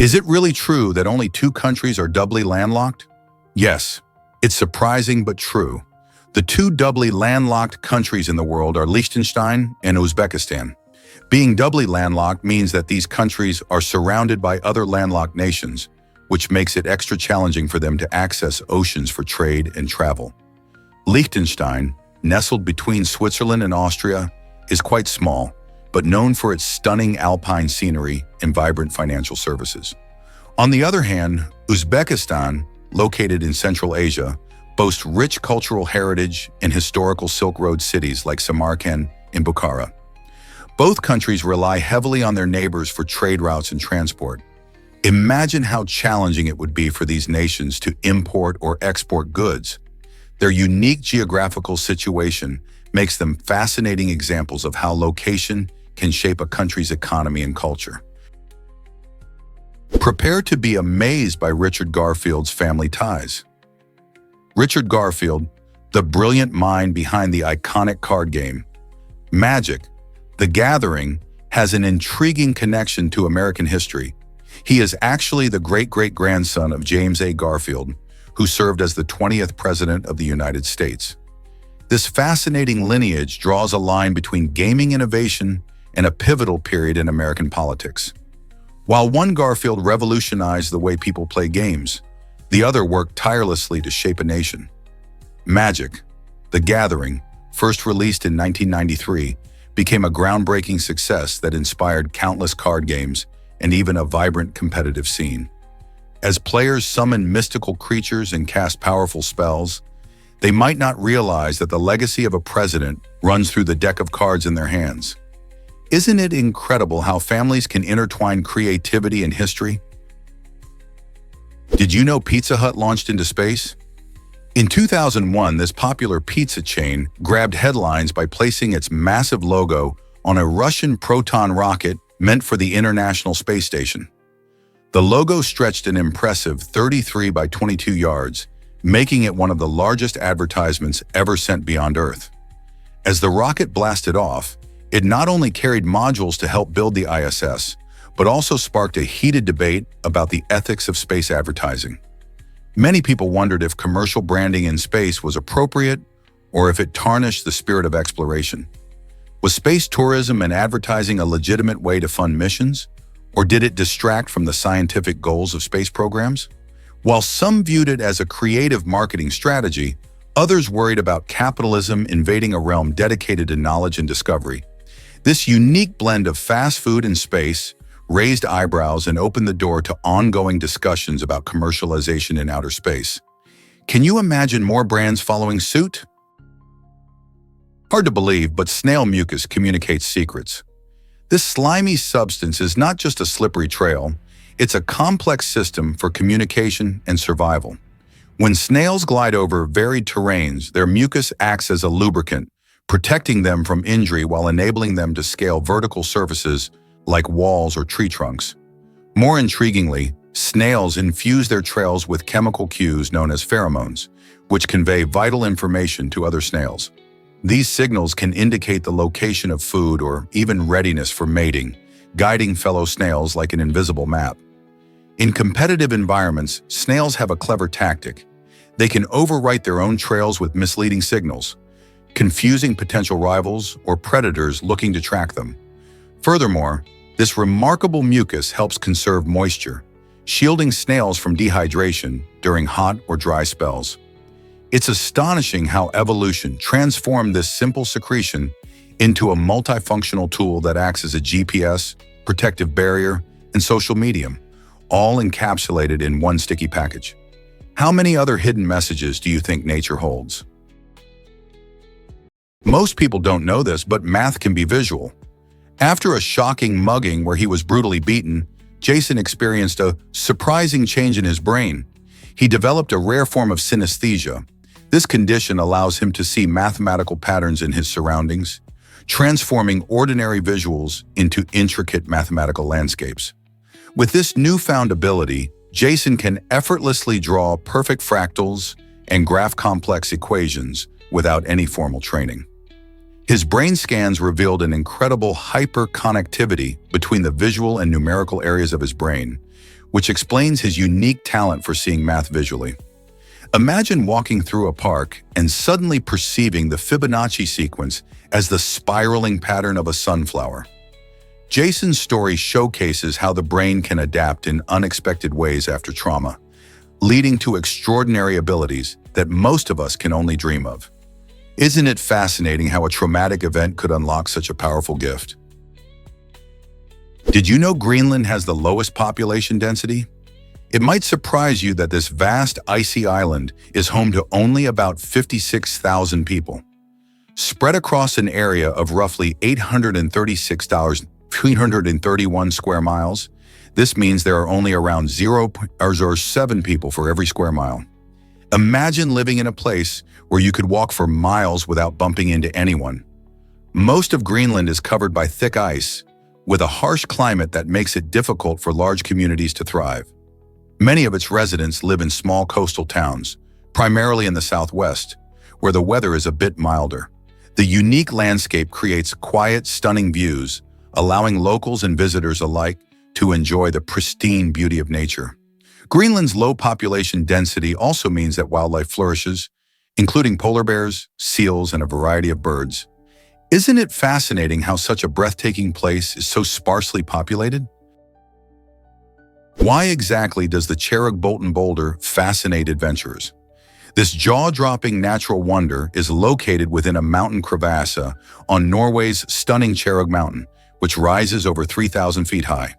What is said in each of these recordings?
Is it really true that only two countries are doubly landlocked? Yes, it's surprising but true. The two doubly landlocked countries in the world are Liechtenstein and Uzbekistan. Being doubly landlocked means that these countries are surrounded by other landlocked nations, which makes it extra challenging for them to access oceans for trade and travel. Liechtenstein, nestled between Switzerland and Austria, is quite small, but known for its stunning alpine scenery and vibrant financial services. On the other hand, Uzbekistan, located in Central Asia, boasts rich cultural heritage and historical Silk Road cities like Samarkand and Bukhara. Both countries rely heavily on their neighbors for trade routes and transport. Imagine how challenging it would be for these nations to import or export goods. Their unique geographical situation makes them fascinating examples of how location can shape a country's economy and culture. Prepare to be amazed by Richard Garfield's family ties. Richard Garfield, the brilliant mind behind the iconic card game Magic: The Gathering, has an intriguing connection to American history. He is actually the great-great-grandson of James A. Garfield, who served as the 20th President of the United States. This fascinating lineage draws a line between gaming innovation and a pivotal period in American politics. While one Garfield revolutionized the way people play games, the other worked tirelessly to shape a nation. Magic: The Gathering, first released in 1993, became a groundbreaking success that inspired countless card games and even a vibrant competitive scene. As players summon mystical creatures and cast powerful spells, they might not realize that the legacy of a president runs through the deck of cards in their hands. Isn't it incredible how families can intertwine creativity and history? Did you know Pizza Hut launched into space? In 2001, this popular pizza chain grabbed headlines by placing its massive logo on a Russian Proton rocket meant for the International Space Station. The logo stretched an impressive 33 by 22 yards, making it one of the largest advertisements ever sent beyond Earth. As the rocket blasted off, it not only carried modules to help build the ISS, but also sparked a heated debate about the ethics of space advertising. Many people wondered if commercial branding in space was appropriate or if it tarnished the spirit of exploration. Was space tourism and advertising a legitimate way to fund missions, or did it distract from the scientific goals of space programs? While some viewed it as a creative marketing strategy, others worried about capitalism invading a realm dedicated to knowledge and discovery. This unique blend of fast food and space raised eyebrows and opened the door to ongoing discussions about commercialization in outer space. Can you imagine more brands following suit? Hard to believe, but snail mucus communicates secrets. This slimy substance is not just a slippery trail, it's a complex system for communication and survival. When snails glide over varied terrains, their mucus acts as a lubricant, protecting them from injury while enabling them to scale vertical surfaces like walls or tree trunks. More intriguingly, snails infuse their trails with chemical cues known as pheromones, which convey vital information to other snails. These signals can indicate the location of food or even readiness for mating, guiding fellow snails like an invisible map. In competitive environments, snails have a clever tactic. They can overwrite their own trails with misleading signals, confusing potential rivals or predators looking to track them. Furthermore, this remarkable mucus helps conserve moisture, shielding snails from dehydration during hot or dry spells. It's astonishing how evolution transformed this simple secretion into a multifunctional tool that acts as a GPS, protective barrier, and social medium, all encapsulated in one sticky package. How many other hidden messages do you think nature holds? Most people don't know this, but math can be visual. After a shocking mugging where he was brutally beaten, Jason experienced a surprising change in his brain. He developed a rare form of synesthesia. This condition allows him to see mathematical patterns in his surroundings, transforming ordinary visuals into intricate mathematical landscapes. With this newfound ability, Jason can effortlessly draw perfect fractals and graph complex equations without any formal training. His brain scans revealed an incredible hyperconnectivity between the visual and numerical areas of his brain, which explains his unique talent for seeing math visually. Imagine walking through a park and suddenly perceiving the Fibonacci sequence as the spiraling pattern of a sunflower. Jason's story showcases how the brain can adapt in unexpected ways after trauma, leading to extraordinary abilities that most of us can only dream of. Isn't it fascinating how a traumatic event could unlock such a powerful gift? Did you know Greenland has the lowest population density? It might surprise you that this vast icy island is home to only about 56,000 people. Spread across an area of roughly 836,331 square miles, this means there are only around 0.07 people for every square mile. Imagine living in a place where you could walk for miles without bumping into anyone. Most of Greenland is covered by thick ice, with a harsh climate that makes it difficult for large communities to thrive. Many of its residents live in small coastal towns, primarily in the southwest, where the weather is a bit milder. The unique landscape creates quiet, stunning views, allowing locals and visitors alike to enjoy the pristine beauty of nature. Greenland's low population density also means that wildlife flourishes, including polar bears, seals, and a variety of birds. Isn't it fascinating how such a breathtaking place is so sparsely populated? Why exactly does the Cherrig Boulder fascinate adventurers? This jaw-dropping natural wonder is located within a mountain crevasse on Norway's stunning Cherrig Mountain, which rises over 3,000 feet high.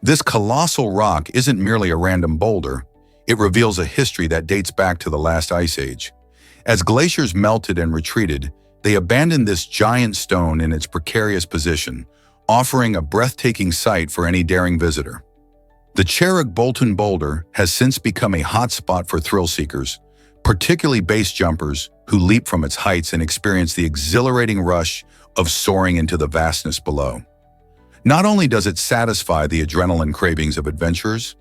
This colossal rock isn't merely a random boulder, it reveals a history that dates back to the last ice age. As glaciers melted and retreated, they abandoned this giant stone in its precarious position, offering a breathtaking sight for any daring visitor. The Cherrig Boulder has since become a hotspot for thrill seekers, particularly base jumpers who leap from its heights and experience the exhilarating rush of soaring into the vastness below. Not only does it satisfy the adrenaline cravings of adventurers,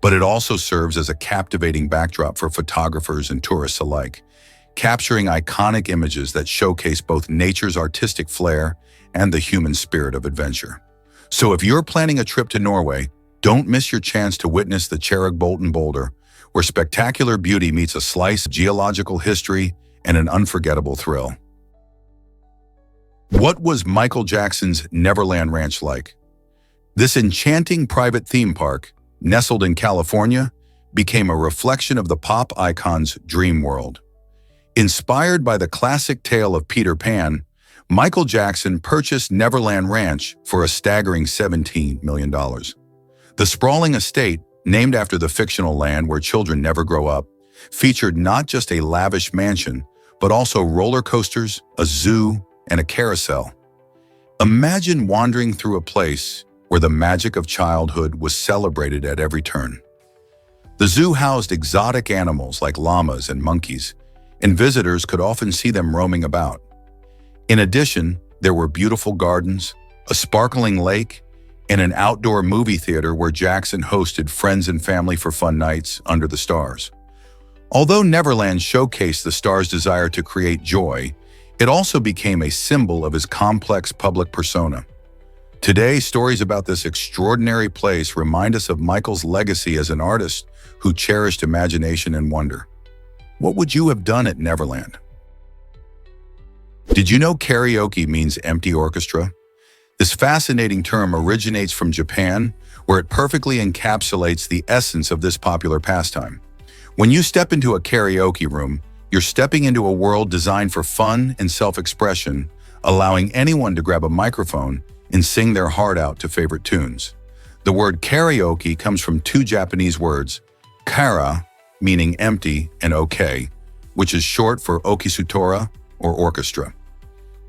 but it also serves as a captivating backdrop for photographers and tourists alike, capturing iconic images that showcase both nature's artistic flair and the human spirit of adventure. So if you're planning a trip to Norway, don't miss your chance to witness the Cherrig Boulder, where spectacular beauty meets a slice of geological history and an unforgettable thrill. What was Michael Jackson's Neverland Ranch like? This enchanting private theme park, nestled in California, became a reflection of the pop icon's dream world. Inspired by the classic tale of Peter Pan, Michael Jackson purchased Neverland Ranch for a staggering $17 million. The sprawling estate, named after the fictional land where children never grow up, featured not just a lavish mansion, but also roller coasters, a zoo, and a carousel. Imagine wandering through a place where the magic of childhood was celebrated at every turn. The zoo housed exotic animals like llamas and monkeys, and visitors could often see them roaming about. In addition, there were beautiful gardens, a sparkling lake, and an outdoor movie theater where Jackson hosted friends and family for fun nights under the stars. Although Neverland showcased the star's desire to create joy, it also became a symbol of his complex public persona. Today, stories about this extraordinary place remind us of Michael's legacy as an artist who cherished imagination and wonder. What would you have done at Neverland? Did you know karaoke means empty orchestra? This fascinating term originates from Japan, where it perfectly encapsulates the essence of this popular pastime. When you step into a karaoke room, you're stepping into a world designed for fun and self-expression, allowing anyone to grab a microphone and sing their heart out to favorite tunes. The word karaoke comes from two Japanese words, kara, meaning empty, and oke, which is short for okisutora, or orchestra.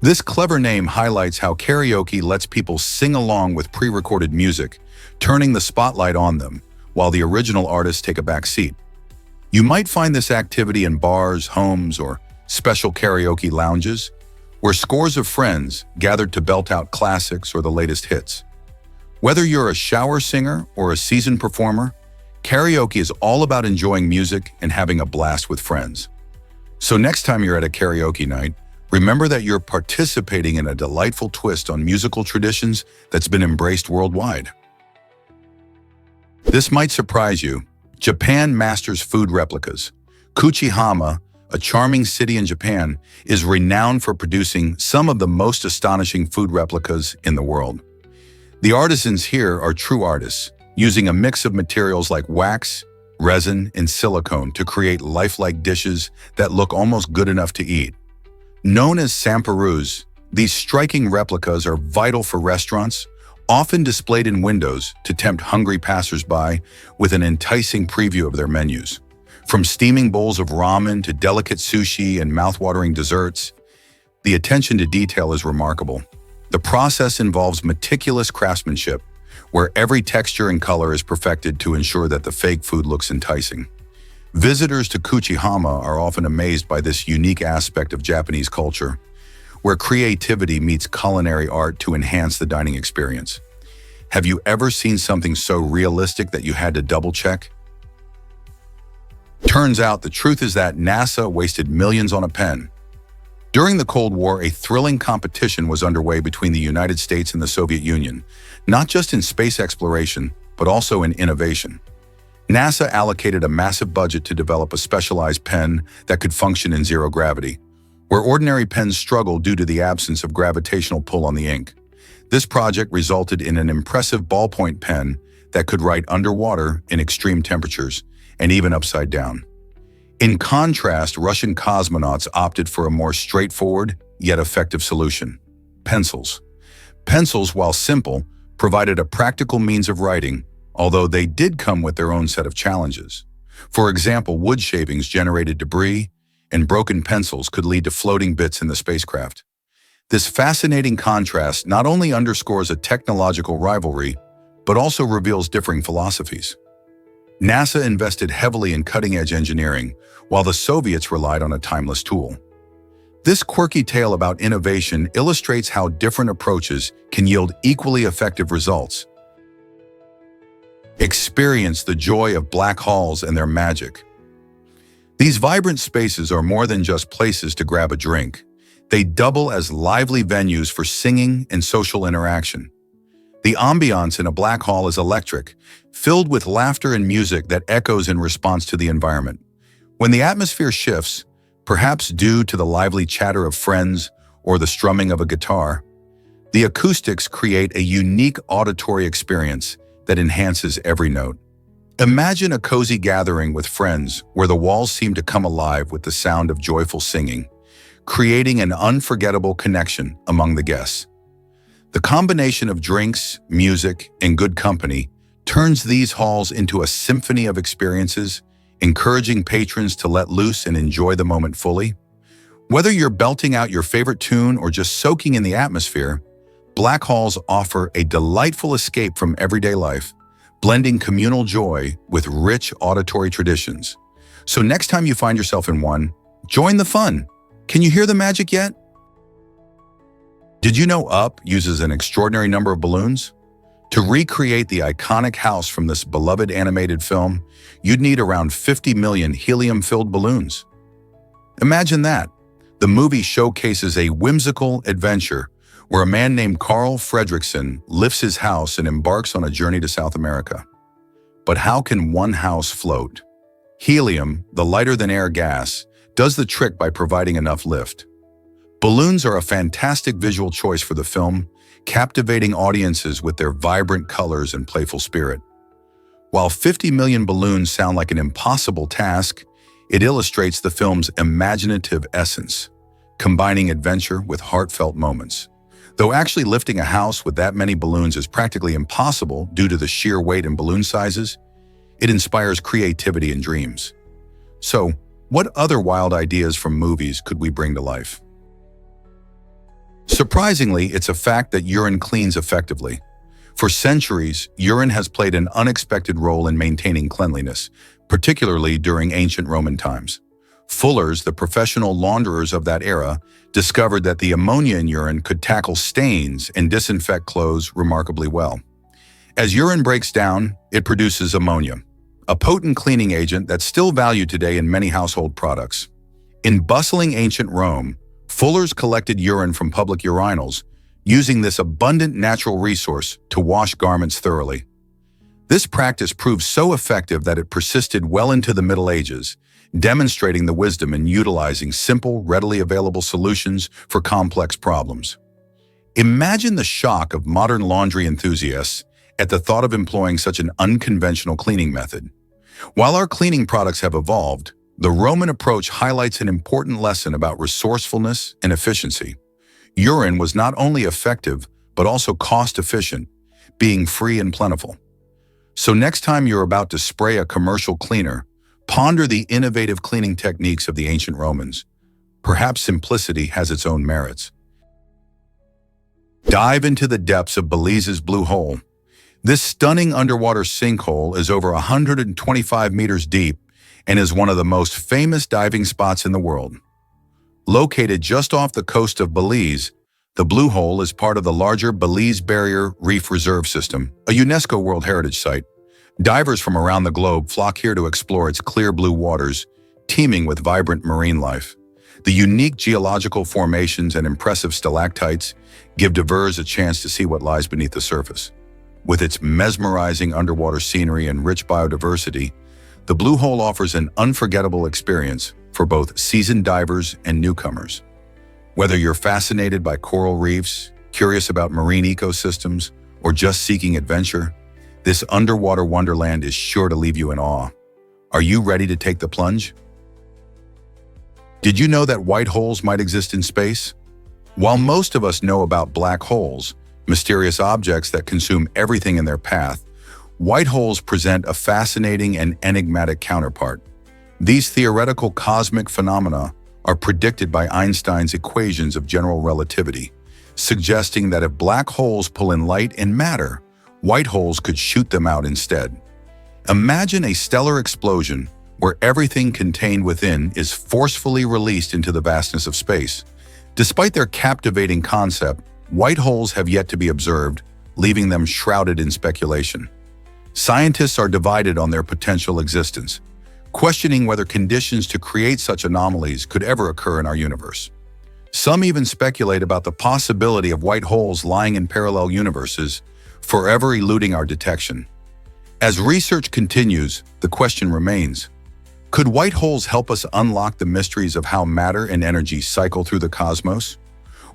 This clever name highlights how karaoke lets people sing along with pre-recorded music, turning the spotlight on them, while the original artists take a back seat. You might find this activity in bars, homes, or special karaoke lounges, where scores of friends gathered to belt out classics or the latest hits. Whether you're a shower singer or a seasoned performer, karaoke is all about enjoying music and having a blast with friends. So next time you're at a karaoke night, remember that you're participating in a delightful twist on musical traditions that's been embraced worldwide. This might surprise you. Japan masters food replicas. Kuchihama, a charming city in Japan, is renowned for producing some of the most astonishing food replicas in the world. The artisans here are true artists, using a mix of materials like wax, resin, and silicone to create lifelike dishes that look almost good enough to eat. Known as samparus, these striking replicas are vital for restaurants, often displayed in windows to tempt hungry passersby with an enticing preview of their menus. From steaming bowls of ramen to delicate sushi and mouthwatering desserts, the attention to detail is remarkable. The process involves meticulous craftsmanship, where every texture and color is perfected to ensure that the fake food looks enticing. Visitors to Kuchihama are often amazed by this unique aspect of Japanese culture, where creativity meets culinary art to enhance the dining experience. Have you ever seen something so realistic that you had to double-check? Turns out the truth is that NASA wasted millions on a pen. During the Cold War, a thrilling competition was underway between the United States and the Soviet Union, not just in space exploration, but also in innovation. NASA allocated a massive budget to develop a specialized pen that could function in zero gravity, where ordinary pens struggle due to the absence of gravitational pull on the ink. This project resulted in an impressive ballpoint pen that could write underwater in extreme temperatures and even upside down. In contrast, Russian cosmonauts opted for a more straightforward yet effective solution: pencils. Pencils, while simple, provided a practical means of writing, although they did come with their own set of challenges. For example, wood shavings generated debris, and broken pencils could lead to floating bits in the spacecraft. This fascinating contrast not only underscores a technological rivalry, but also reveals differing philosophies. NASA invested heavily in cutting-edge engineering, while the Soviets relied on a timeless tool. This quirky tale about innovation illustrates how different approaches can yield equally effective results. Experience the joy of black holes and their magic. These vibrant spaces are more than just places to grab a drink. They double as lively venues for singing and social interaction. The ambiance in a black hole is electric, filled with laughter and music that echoes in response to the environment. When the atmosphere shifts, perhaps due to the lively chatter of friends or the strumming of a guitar, the acoustics create a unique auditory experience that enhances every note. Imagine a cozy gathering with friends where the walls seem to come alive with the sound of joyful singing, creating an unforgettable connection among the guests. The combination of drinks, music, and good company turns these halls into a symphony of experiences, encouraging patrons to let loose and enjoy the moment fully. Whether you're belting out your favorite tune or just soaking in the atmosphere, black halls offer a delightful escape from everyday life, blending communal joy with rich auditory traditions. So next time you find yourself in one, join the fun. Can you hear the magic yet? Did you know Up uses an extraordinary number of balloons? To recreate the iconic house from this beloved animated film, you'd need around 50 million helium-filled balloons. Imagine that. The movie showcases a whimsical adventure where a man named Carl Fredrickson lifts his house and embarks on a journey to South America. But how can one house float? Helium, the lighter-than-air gas, does the trick by providing enough lift. Balloons are a fantastic visual choice for the film, captivating audiences with their vibrant colors and playful spirit. While 50 million balloons sound like an impossible task, it illustrates the film's imaginative essence, combining adventure with heartfelt moments. Though actually lifting a house with that many balloons is practically impossible due to the sheer weight and balloon sizes, it inspires creativity and dreams. So, what other wild ideas from movies could we bring to life? Surprisingly, it's a fact that urine cleans effectively. For centuries, urine has played an unexpected role in maintaining cleanliness, particularly during ancient Roman times. Fullers, the professional launderers of that era, discovered that the ammonia in urine could tackle stains and disinfect clothes remarkably well. As urine breaks down, it produces ammonia, a potent cleaning agent that's still valued today in many household products. In bustling ancient Rome, fullers collected urine from public urinals, using this abundant natural resource to wash garments thoroughly. This practice proved so effective that it persisted well into the Middle Ages, demonstrating the wisdom in utilizing simple, readily available solutions for complex problems. Imagine the shock of modern laundry enthusiasts at the thought of employing such an unconventional cleaning method. While our cleaning products have evolved, the Roman approach highlights an important lesson about resourcefulness and efficiency. Urine was not only effective, but also cost-efficient, being free and plentiful. So next time you're about to spray a commercial cleaner, ponder the innovative cleaning techniques of the ancient Romans. Perhaps simplicity has its own merits. Dive into the depths of Belize's Blue Hole. This stunning underwater sinkhole is over 125 meters deep and is one of the most famous diving spots in the world. Located just off the coast of Belize, the Blue Hole is part of the larger Belize Barrier Reef Reserve System, a UNESCO World Heritage Site. Divers from around the globe flock here to explore its clear blue waters, teeming with vibrant marine life. The unique geological formations and impressive stalactites give divers a chance to see what lies beneath the surface. With its mesmerizing underwater scenery and rich biodiversity, the Blue Hole offers an unforgettable experience for both seasoned divers and newcomers. Whether you're fascinated by coral reefs, curious about marine ecosystems, or just seeking adventure, this underwater wonderland is sure to leave you in awe. Are you ready to take the plunge? Did you know that white holes might exist in space? While most of us know about black holes, mysterious objects that consume everything in their path, white holes present a fascinating and enigmatic counterpart. These theoretical cosmic phenomena are predicted by Einstein's equations of general relativity, suggesting that if black holes pull in light and matter, white holes could shoot them out instead. Imagine a stellar explosion where everything contained within is forcefully released into the vastness of space. Despite their captivating concept, white holes have yet to be observed, leaving them shrouded in speculation. Scientists are divided on their potential existence, questioning whether conditions to create such anomalies could ever occur in our universe. Some even speculate about the possibility of white holes lying in parallel universes, forever eluding our detection. As research continues, the question remains, could white holes help us unlock the mysteries of how matter and energy cycle through the cosmos?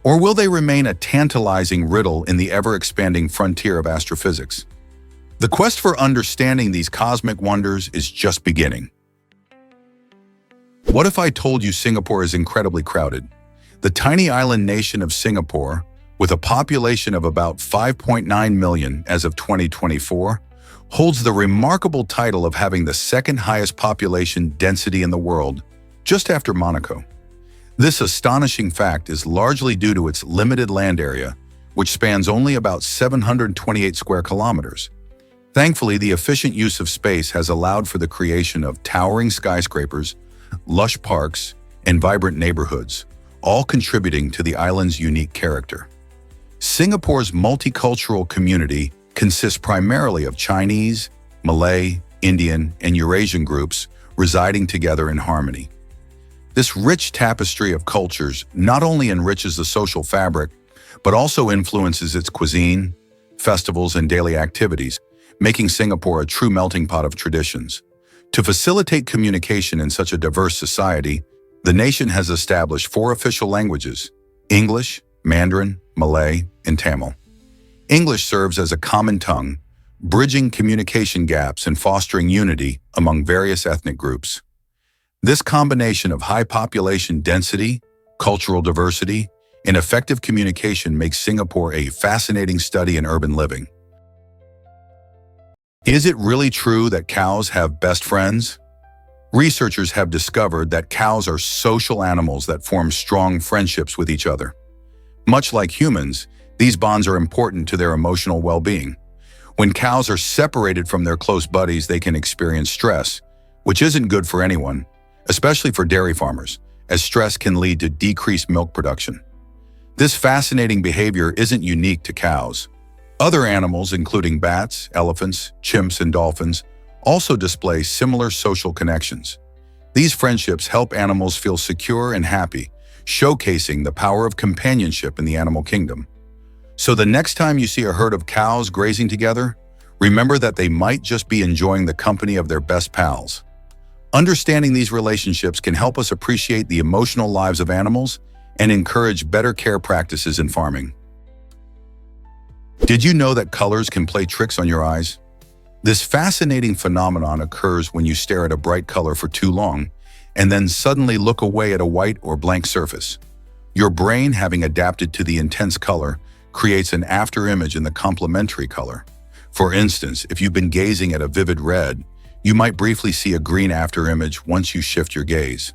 Or will they remain a tantalizing riddle in the ever-expanding frontier of astrophysics? The quest for understanding these cosmic wonders is just beginning. What if I told you Singapore is incredibly crowded? The tiny island nation of Singapore, with a population of about 5.9 million as of 2024, holds the remarkable title of having the second highest population density in the world, just after Monaco. This astonishing fact is largely due to its limited land area, which spans only about 728 square kilometers. Thankfully, the efficient use of space has allowed for the creation of towering skyscrapers, lush parks, and vibrant neighborhoods, all contributing to the island's unique character. Singapore's multicultural community consists primarily of Chinese, Malay, Indian, and Eurasian groups residing together in harmony. This rich tapestry of cultures not only enriches the social fabric, but also influences its cuisine, festivals, and daily activities, making Singapore a true melting pot of traditions. To facilitate communication in such a diverse society, the nation has established 4 official languages: English, Mandarin, Malay, and Tamil. English serves as a common tongue, bridging communication gaps and fostering unity among various ethnic groups. This combination of high population density, cultural diversity, and effective communication makes Singapore a fascinating study in urban living. Is it really true that cows have best friends? Researchers have discovered that cows are social animals that form strong friendships with each other. Much like humans, these bonds are important to their emotional well-being. When cows are separated from their close buddies, they can experience stress, which isn't good for anyone, especially for dairy farmers, as stress can lead to decreased milk production. This fascinating behavior isn't unique to cows. Other animals, including bats, elephants, chimps, and dolphins, also display similar social connections. These friendships help animals feel secure and happy, showcasing the power of companionship in the animal kingdom. So the next time you see a herd of cows grazing together, Remember that they might just be enjoying the company of their best pals. Understanding these relationships can help us appreciate the emotional lives of animals and encourage better care practices in farming. Did you know that colors can play tricks on your eyes? This fascinating phenomenon occurs when you stare at a bright color for too long and then suddenly look away at a white or blank surface. Your brain, having adapted to the intense color, creates an after-image in the complementary color. For instance, if you've been gazing at a vivid red, you might briefly see a green after-image once you shift your gaze.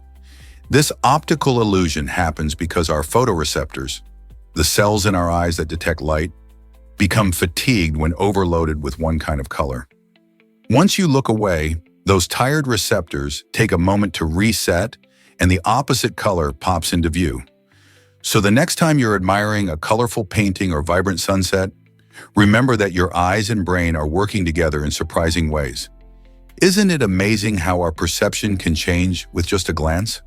This optical illusion happens because our photoreceptors, the cells in our eyes that detect light, become fatigued when overloaded with one kind of color. Once you look away, those tired receptors take a moment to reset and the opposite color pops into view. So the next time you're admiring a colorful painting or vibrant sunset, remember that your eyes and brain are working together in surprising ways. Isn't it amazing how our perception can change with just a glance?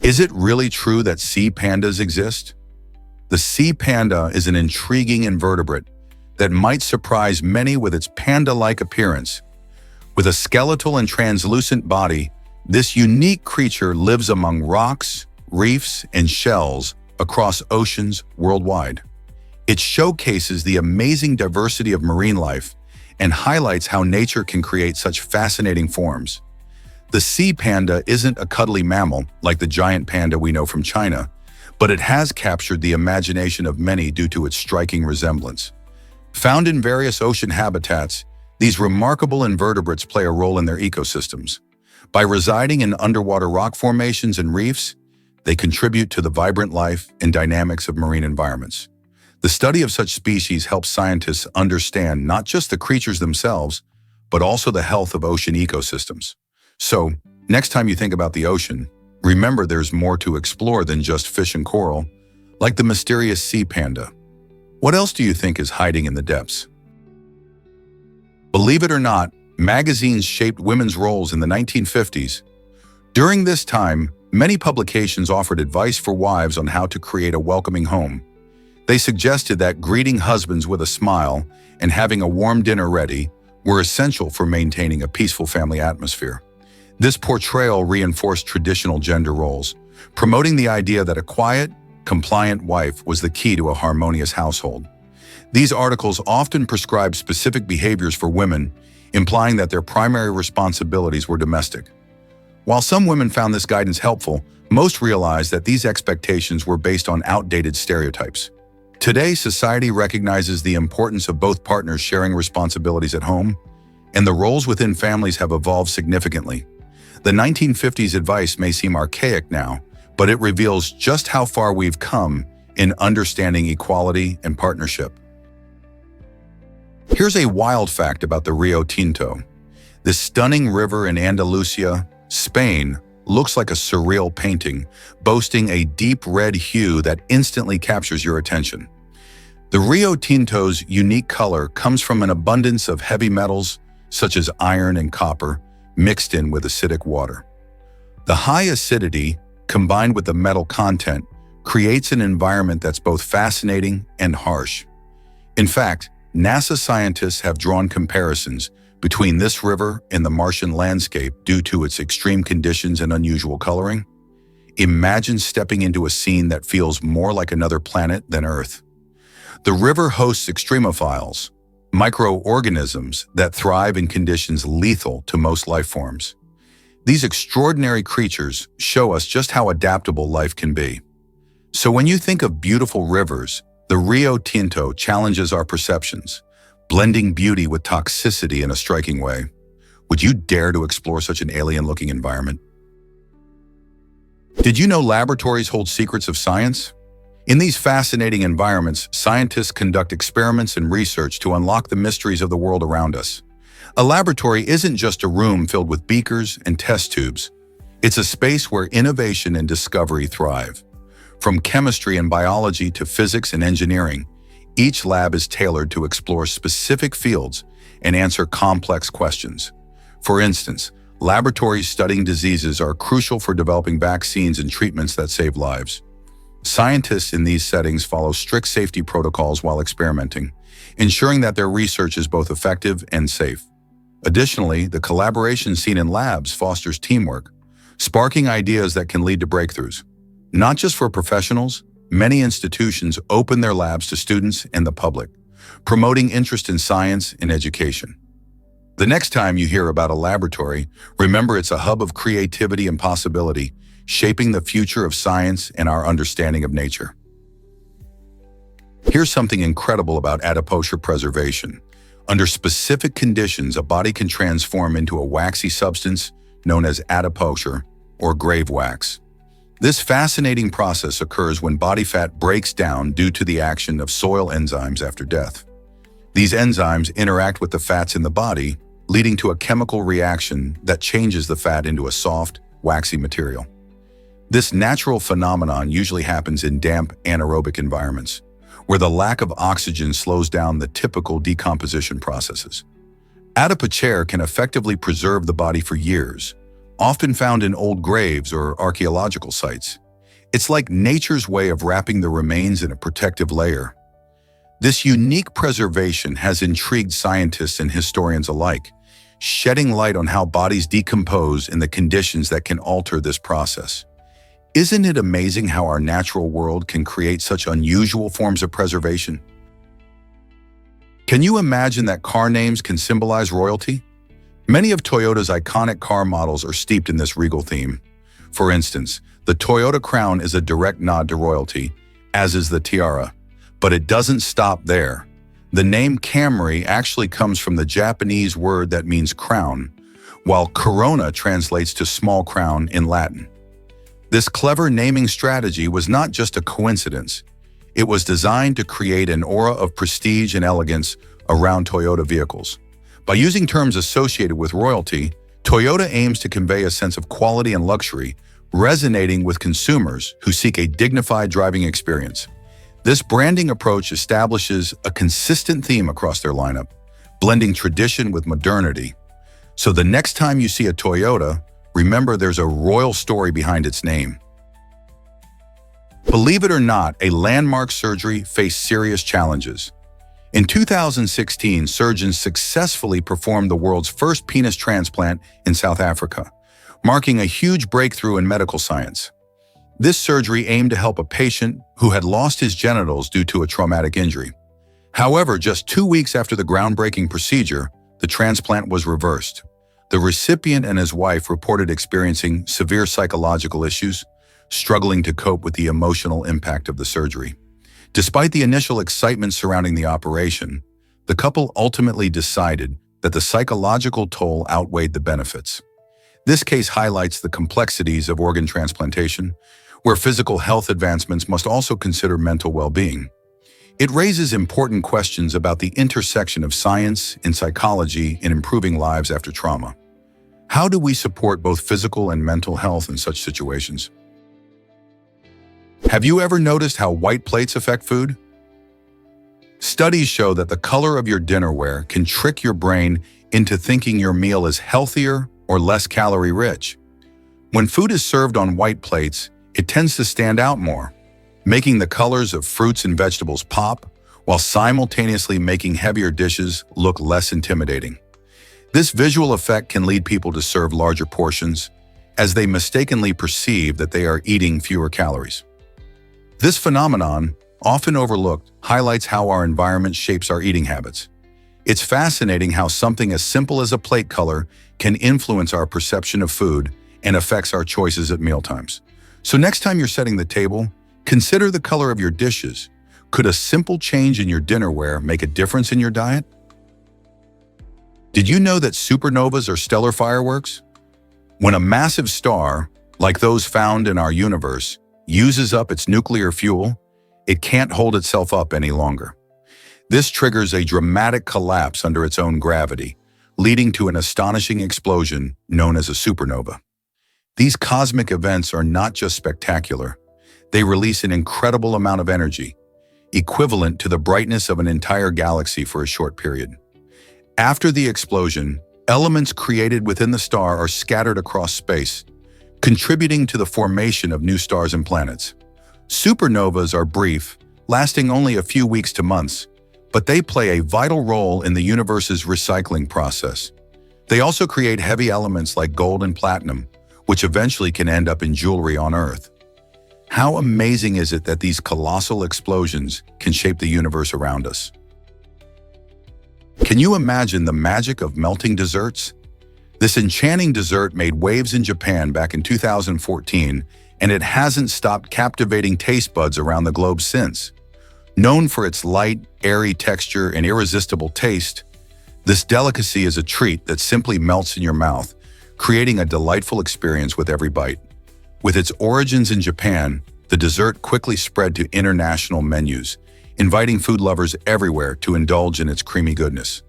Is it really true that sea pandas exist? The sea panda is an intriguing invertebrate that might surprise many with its panda-like appearance. With a skeletal and translucent body, this unique creature lives among rocks, reefs, and shells across oceans worldwide. It showcases the amazing diversity of marine life and highlights how nature can create such fascinating forms. The sea panda isn't a cuddly mammal like the giant panda we know from China, but it has captured the imagination of many due to its striking resemblance. Found in various ocean habitats, these remarkable invertebrates play a role in their ecosystems. By residing in underwater rock formations and reefs, they contribute to the vibrant life and dynamics of marine environments. The study of such species helps scientists understand not just the creatures themselves, but also the health of ocean ecosystems. So, next time you think about the ocean, remember there's more to explore than just fish and coral, like the mysterious sea panda. What else do you think is hiding in the depths? Believe it or not, magazines shaped women's roles in the 1950s. During this time, many publications offered advice for wives on how to create a welcoming home. They suggested that greeting husbands with a smile and having a warm dinner ready were essential for maintaining a peaceful family atmosphere. This portrayal reinforced traditional gender roles, promoting the idea that a quiet, compliant wife was the key to a harmonious household. These articles often prescribed specific behaviors for women, implying that their primary responsibilities were domestic. While some women found this guidance helpful, most realized that these expectations were based on outdated stereotypes. Today, society recognizes the importance of both partners sharing responsibilities at home, and the roles within families have evolved significantly. The 1950s advice may seem archaic now, but it reveals just how far we've come in understanding equality and partnership. Here's a wild fact about the Rio Tinto. This stunning river in Andalusia, Spain, looks like a surreal painting, boasting a deep red hue that instantly captures your attention. The Rio Tinto's unique color comes from an abundance of heavy metals, such as iron and copper, mixed in with acidic water. The high acidity, combined with the metal content, creates an environment that's both fascinating and harsh. In fact, NASA scientists have drawn comparisons between this river and the Martian landscape due to its extreme conditions and unusual coloring. Imagine stepping into a scene that feels more like another planet than Earth. The river hosts extremophiles, microorganisms that thrive in conditions lethal to most life forms. These extraordinary creatures show us just how adaptable life can be. So when you think of beautiful rivers, the Rio Tinto challenges our perceptions, blending beauty with toxicity in a striking way. Would you dare to explore such an alien-looking environment? Did you know laboratories hold secrets of science? In these fascinating environments, scientists conduct experiments and research to unlock the mysteries of the world around us. A laboratory isn't just a room filled with beakers and test tubes. It's a space where innovation and discovery thrive. From chemistry and biology to physics and engineering, each lab is tailored to explore specific fields and answer complex questions. For instance, laboratories studying diseases are crucial for developing vaccines and treatments that save lives. Scientists in these settings follow strict safety protocols while experimenting, ensuring that their research is both effective and safe. Additionally, the collaboration seen in labs fosters teamwork, sparking ideas that can lead to breakthroughs. Not just for professionals, many institutions open their labs to students and the public, promoting interest in science and education. The next time you hear about a laboratory, remember it's a hub of creativity and possibility, shaping the future of science and our understanding of nature. Here's something incredible about adipose preservation. Under specific conditions, a body can transform into a waxy substance known as adipose or grave wax. This fascinating process occurs when body fat breaks down due to the action of soil enzymes after death. These enzymes interact with the fats in the body, leading to a chemical reaction that changes the fat into a soft, waxy material. This natural phenomenon usually happens in damp, anaerobic environments, where the lack of oxygen slows down the typical decomposition processes. Adipose can effectively preserve the body for years, often found in old graves or archaeological sites. It's like nature's way of wrapping the remains in a protective layer. This unique preservation has intrigued scientists and historians alike, shedding light on how bodies decompose and the conditions that can alter this process. Isn't it amazing how our natural world can create such unusual forms of preservation? Can you imagine that car names can symbolize royalty? Many of Toyota's iconic car models are steeped in this regal theme. For instance, the Toyota Crown is a direct nod to royalty, as is the Tiara. But it doesn't stop there. The name Camry actually comes from the Japanese word that means crown, while Corona translates to small crown in Latin. This clever naming strategy was not just a coincidence. It was designed to create an aura of prestige and elegance around Toyota vehicles. By using terms associated with royalty, Toyota aims to convey a sense of quality and luxury, resonating with consumers who seek a dignified driving experience. This branding approach establishes a consistent theme across their lineup, blending tradition with modernity. So the next time you see a Toyota, remember there's a royal story behind its name. Believe it or not, a landmark surgery faced serious challenges. In 2016, surgeons successfully performed the world's first penis transplant in South Africa, marking a huge breakthrough in medical science. This surgery aimed to help a patient who had lost his genitals due to a traumatic injury. However, just 2 weeks after the groundbreaking procedure, the transplant was reversed. The recipient and his wife reported experiencing severe psychological issues, struggling to cope with the emotional impact of the surgery. Despite the initial excitement surrounding the operation, the couple ultimately decided that the psychological toll outweighed the benefits. This case highlights the complexities of organ transplantation, where physical health advancements must also consider mental well-being. It raises important questions about the intersection of science and psychology in improving lives after trauma. How do we support both physical and mental health in such situations? Have you ever noticed how white plates affect food? Studies show that the color of your dinnerware can trick your brain into thinking your meal is healthier or less calorie-rich. When food is served on white plates, it tends to stand out more, making the colors of fruits and vegetables pop, while simultaneously making heavier dishes look less intimidating. This visual effect can lead people to serve larger portions, as they mistakenly perceive that they are eating fewer calories. This phenomenon, often overlooked, highlights how our environment shapes our eating habits. It's fascinating how something as simple as a plate color can influence our perception of food and affects our choices at mealtimes. So next time you're setting the table, consider the color of your dishes. Could a simple change in your dinnerware make a difference in your diet? Did you know that supernovas are stellar fireworks? When a massive star, like those found in our universe, uses up its nuclear fuel, it can't hold itself up any longer. This triggers a dramatic collapse under its own gravity, leading to an astonishing explosion known as a supernova. These cosmic events are not just spectacular, they release an incredible amount of energy, equivalent to the brightness of an entire galaxy for a short period. After the explosion, elements created within the star are scattered across space, contributing to the formation of new stars and planets. Supernovas are brief, lasting only a few weeks to months, but they play a vital role in the universe's recycling process. They also create heavy elements like gold and platinum, which eventually can end up in jewelry on Earth. How amazing is it that these colossal explosions can shape the universe around us? Can you imagine the magic of melting desserts? This enchanting dessert made waves in Japan back in 2014, and it hasn't stopped captivating taste buds around the globe since. Known for its light, airy texture and irresistible taste, this delicacy is a treat that simply melts in your mouth, creating a delightful experience with every bite. With its origins in Japan, the dessert quickly spread to international menus, inviting food lovers everywhere to indulge in its creamy goodness.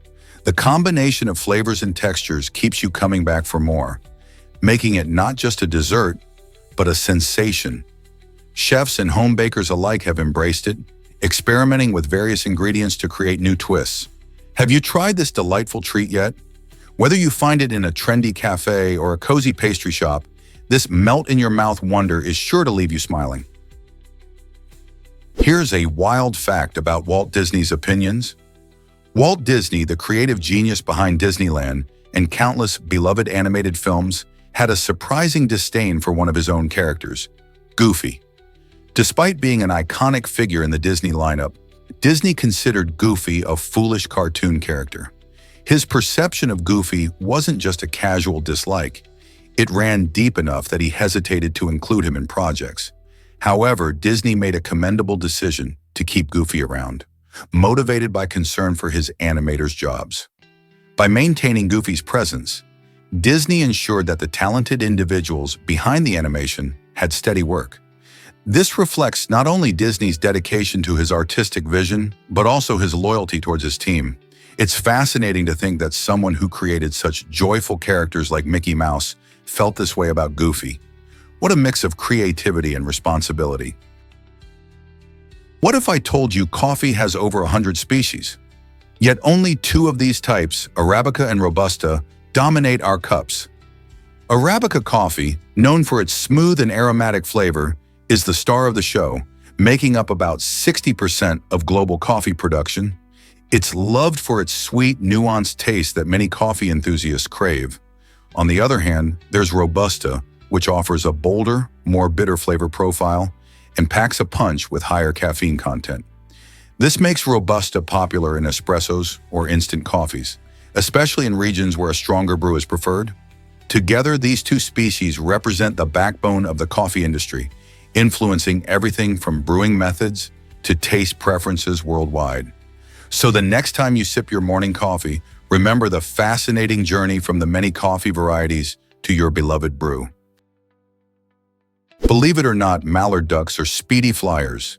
The combination of flavors and textures keeps you coming back for more, making it not just a dessert, but a sensation. Chefs and home bakers alike have embraced it, experimenting with various ingredients to create new twists. Have you tried this delightful treat yet? Whether you find it in a trendy cafe or a cozy pastry shop, this melt-in-your-mouth wonder is sure to leave you smiling. Here's a wild fact about Walt Disney's opinions. Walt Disney, the creative genius behind Disneyland and countless beloved animated films, had a surprising disdain for one of his own characters, Goofy. Despite being an iconic figure in the Disney lineup, Disney considered Goofy a foolish cartoon character. His perception of Goofy wasn't just a casual dislike. It ran deep enough that he hesitated to include him in projects. However, Disney made a commendable decision to keep Goofy around, motivated by concern for his animators' jobs. By maintaining Goofy's presence, Disney ensured that the talented individuals behind the animation had steady work. This reflects not only Disney's dedication to his artistic vision, but also his loyalty towards his team. It's fascinating to think that someone who created such joyful characters like Mickey Mouse felt this way about Goofy. What a mix of creativity and responsibility. What if I told you coffee has over 100 species? Yet only 2 of these types, Arabica and Robusta, dominate our cups. Arabica coffee, known for its smooth and aromatic flavor, is the star of the show, making up about 60% of global coffee production. It's loved for its sweet, nuanced taste that many coffee enthusiasts crave. On the other hand, there's Robusta, which offers a bolder, more bitter flavor profile and packs a punch with higher caffeine content. This makes Robusta popular in espressos or instant coffees, especially in regions where a stronger brew is preferred. Together, these 2 species represent the backbone of the coffee industry, influencing everything from brewing methods to taste preferences worldwide. So the next time you sip your morning coffee, remember the fascinating journey from the many coffee varieties to your beloved brew. Believe it or not, mallard ducks are speedy flyers.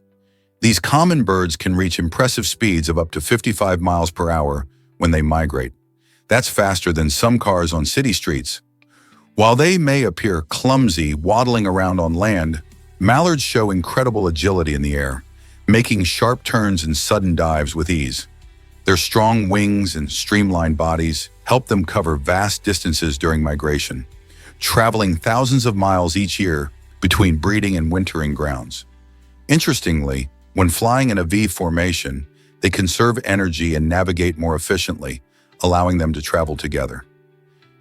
These common birds can reach impressive speeds of up to 55 miles per hour when they migrate. That's faster than some cars on city streets. While they may appear clumsy waddling around on land, mallards show incredible agility in the air, making sharp turns and sudden dives with ease. Their strong wings and streamlined bodies help them cover vast distances during migration, traveling thousands of miles each year between breeding and wintering grounds. Interestingly, when flying in a V formation, they conserve energy and navigate more efficiently, allowing them to travel together.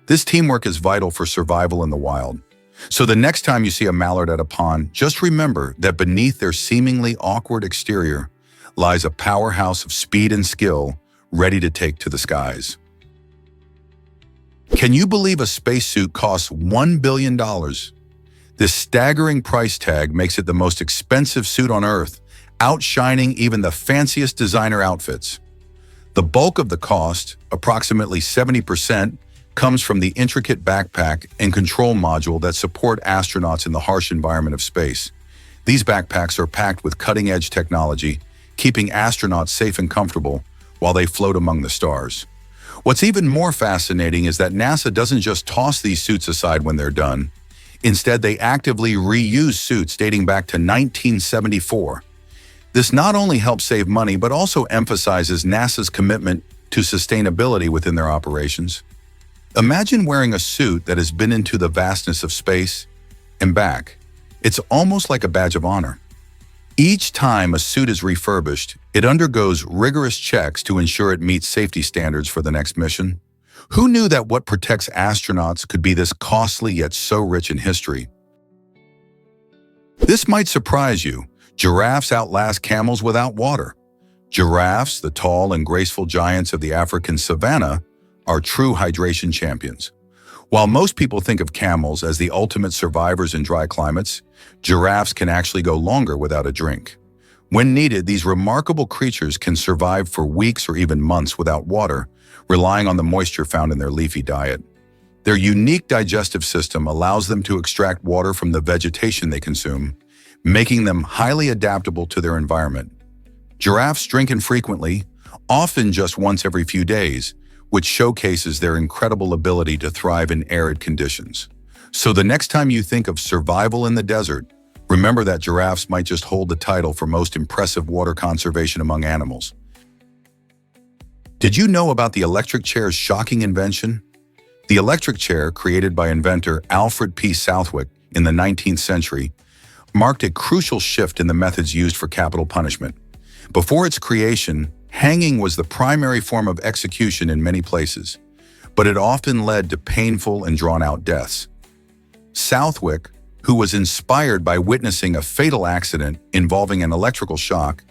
This teamwork is vital for survival in the wild. So the next time you see a mallard at a pond, just remember that beneath their seemingly awkward exterior lies a powerhouse of speed and skill ready to take to the skies. Can you believe a spacesuit costs $1 billion? This staggering price tag makes it the most expensive suit on Earth, outshining even the fanciest designer outfits. The bulk of the cost, approximately 70%, comes from the intricate backpack and control module that support astronauts in the harsh environment of space. These backpacks are packed with cutting-edge technology, keeping astronauts safe and comfortable while they float among the stars. What's even more fascinating is that NASA doesn't just toss these suits aside when they're done. Instead, they actively reuse suits dating back to 1974. This not only helps save money, but also emphasizes NASA's commitment to sustainability within their operations. Imagine wearing a suit that has been into the vastness of space and back. It's almost like a badge of honor. Each time a suit is refurbished, it undergoes rigorous checks to ensure it meets safety standards for the next mission. Who knew that what protects astronauts could be this costly yet so rich in history? This might surprise you. Giraffes outlast camels without water. Giraffes, the tall and graceful giants of the African savanna, are true hydration champions. While most people think of camels as the ultimate survivors in dry climates, giraffes can actually go longer without a drink. When needed, these remarkable creatures can survive for weeks or even months without water, relying on the moisture found in their leafy diet. Their unique digestive system allows them to extract water from the vegetation they consume, making them highly adaptable to their environment. Giraffes drink infrequently, often just once every few days, which showcases their incredible ability to thrive in arid conditions. So the next time you think of survival in the desert, remember that giraffes might just hold the title for most impressive water conservation among animals. Did you know about the electric chair's shocking invention? The electric chair, created by inventor Alfred P. Southwick in the 19th century, marked a crucial shift in the methods used for capital punishment. Before its creation, hanging was the primary form of execution in many places, but it often led to painful and drawn-out deaths. Southwick, who was inspired by witnessing a fatal accident involving an electrical shock,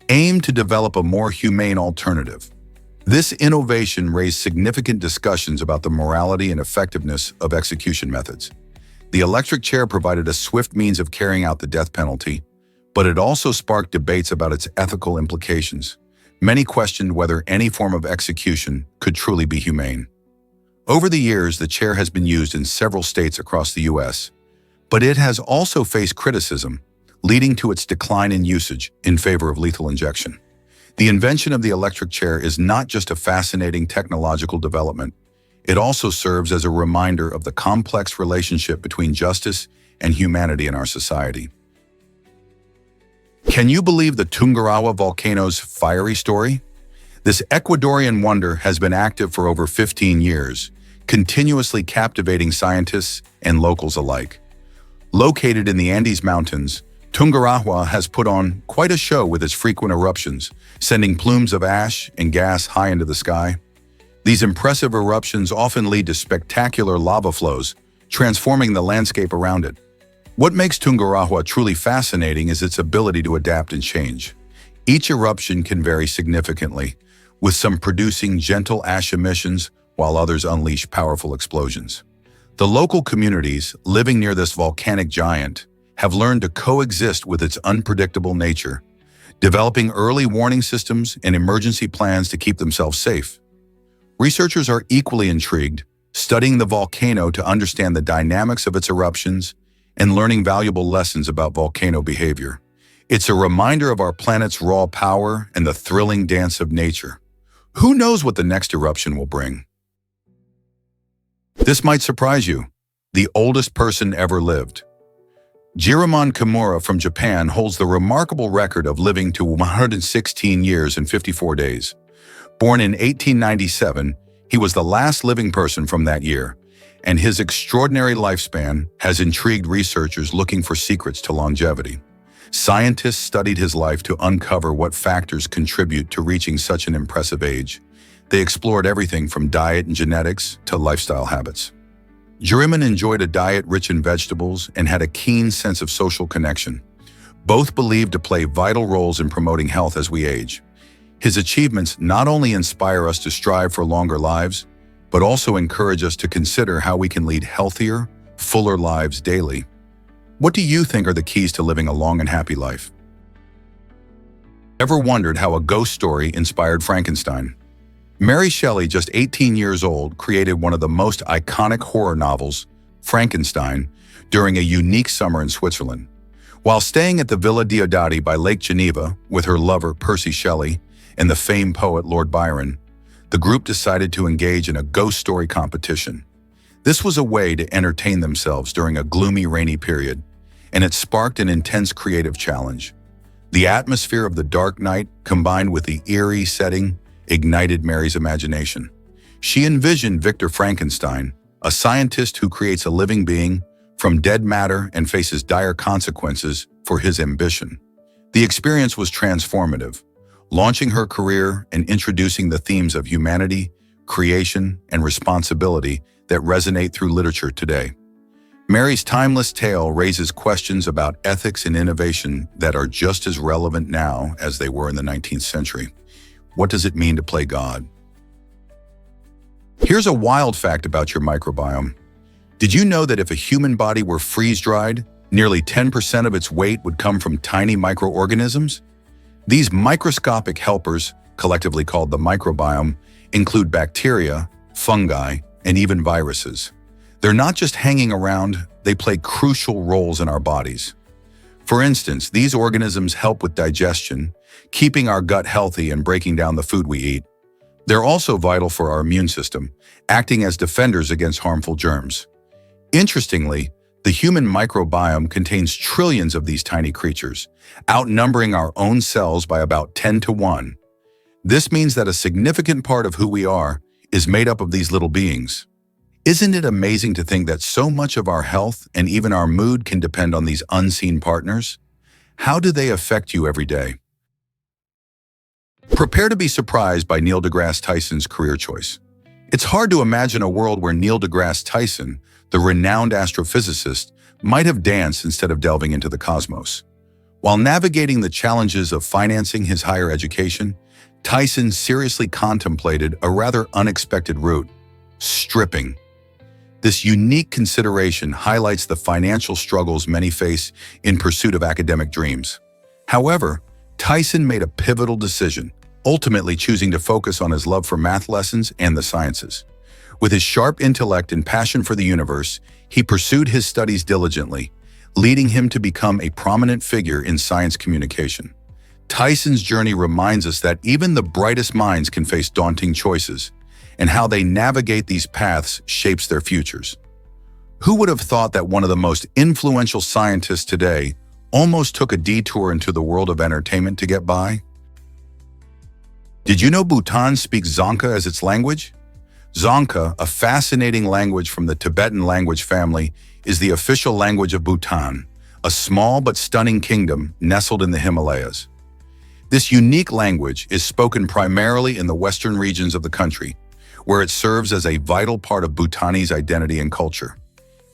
aimed to develop a more humane alternative. This innovation raised significant discussions about the morality and effectiveness of execution methods. The electric chair provided a swift means of carrying out the death penalty, but it also sparked debates about its ethical implications. Many questioned whether any form of execution could truly be humane. Over the years, the chair has been used in several states across the U.S., but it has also faced criticism, leading to its decline in usage in favor of lethal injection. The invention of the electric chair is not just a fascinating technological development. It also serves as a reminder of the complex relationship between justice and humanity in our society. Can you believe the Tungurahua volcano's fiery story? This Ecuadorian wonder has been active for over 15 years, continuously captivating scientists and locals alike. Located in the Andes Mountains, Tungurahua has put on quite a show with its frequent eruptions, sending plumes of ash and gas high into the sky. These impressive eruptions often lead to spectacular lava flows, transforming the landscape around it. What makes Tungurahua truly fascinating is its ability to adapt and change. Each eruption can vary significantly, with some producing gentle ash emissions while others unleash powerful explosions. The local communities living near this volcanic giant have learned to coexist with its unpredictable nature, developing early warning systems and emergency plans to keep themselves safe. Researchers are equally intrigued, studying the volcano to understand the dynamics of its eruptions and learning valuable lessons about volcano behavior. It's a reminder of our planet's raw power and the thrilling dance of nature. Who knows what the next eruption will bring? This might surprise you. The oldest person ever lived. Jiramon Kimura from Japan holds the remarkable record of living to 116 years and 54 days. Born in 1897, he was the last living person from that year, and his extraordinary lifespan has intrigued researchers looking for secrets to longevity. Scientists studied his life to uncover what factors contribute to reaching such an impressive age. They explored everything from diet and genetics to lifestyle habits. Jiramon enjoyed a diet rich in vegetables and had a keen sense of social connection. Both believed to play vital roles in promoting health as we age. His achievements not only inspire us to strive for longer lives, but also encourage us to consider how we can lead healthier, fuller lives daily. What do you think are the keys to living a long and happy life? Ever wondered how a ghost story inspired Frankenstein? Mary Shelley, just 18 years old, created one of the most iconic horror novels, Frankenstein, during a unique summer in Switzerland. While staying at the Villa Diodati by Lake Geneva with her lover Percy Shelley and the famed poet Lord Byron, the group decided to engage in a ghost story competition. This was a way to entertain themselves during a gloomy, rainy period, and it sparked an intense creative challenge. The atmosphere of the dark night, combined with the eerie setting, ignited Mary's imagination. She envisioned Victor Frankenstein, a scientist who creates a living being from dead matter and faces dire consequences for his ambition. The experience was transformative, launching her career and introducing the themes of humanity, creation, and responsibility that resonate through literature today. Mary's timeless tale raises questions about ethics and innovation that are just as relevant now as they were in the 19th century. What does it mean to play God? Here's a wild fact about your microbiome. Did you know that if a human body were freeze-dried, nearly 10% of its weight would come from tiny microorganisms? These microscopic helpers, collectively called the microbiome, include bacteria, fungi, and even viruses. They're not just hanging around, they play crucial roles in our bodies. For instance, these organisms help with digestion, keeping our gut healthy and breaking down the food we eat. They're also vital for our immune system, acting as defenders against harmful germs. Interestingly, the human microbiome contains trillions of these tiny creatures, outnumbering our own cells by about 10 to 1. This means that a significant part of who we are is made up of these little beings. Isn't it amazing to think that so much of our health and even our mood can depend on these unseen partners? How do they affect you every day? Prepare to be surprised by Neil deGrasse Tyson's career choice. It's hard to imagine a world where Neil deGrasse Tyson, the renowned astrophysicist, might have danced instead of delving into the cosmos. While navigating the challenges of financing his higher education, Tyson seriously contemplated a rather unexpected route: stripping. This unique consideration highlights the financial struggles many face in pursuit of academic dreams. However, Tyson made a pivotal decision, ultimately choosing to focus on his love for math lessons and the sciences. With his sharp intellect and passion for the universe, he pursued his studies diligently, leading him to become a prominent figure in science communication. Tyson's journey reminds us that even the brightest minds can face daunting choices, and how they navigate these paths shapes their futures. Who would have thought that one of the most influential scientists today almost took a detour into the world of entertainment to get by? Did you know Bhutan speaks Dzongkha as its language? Dzongkha, a fascinating language from the Tibetan language family, is the official language of Bhutan, a small but stunning kingdom nestled in the Himalayas. This unique language is spoken primarily in the western regions of the country, where it serves as a vital part of Bhutanese identity and culture.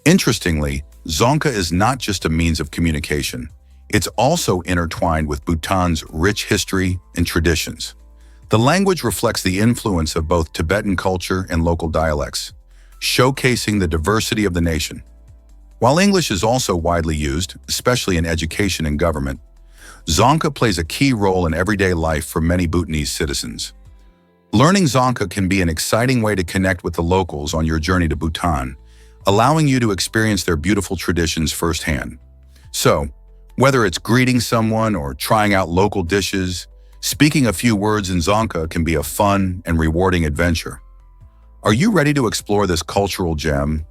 Interestingly, Dzongkha is not just a means of communication. It's also intertwined with Bhutan's rich history and traditions. The language reflects the influence of both Tibetan culture and local dialects, showcasing the diversity of the nation. While English is also widely used, especially in education and government, Dzongkha plays a key role in everyday life for many Bhutanese citizens. Learning Dzongkha can be an exciting way to connect with the locals on your journey to Bhutan, allowing you to experience their beautiful traditions firsthand. So, whether it's greeting someone or trying out local dishes, speaking a few words in Dzongkha can be a fun and rewarding adventure. Are you ready to explore this cultural gem?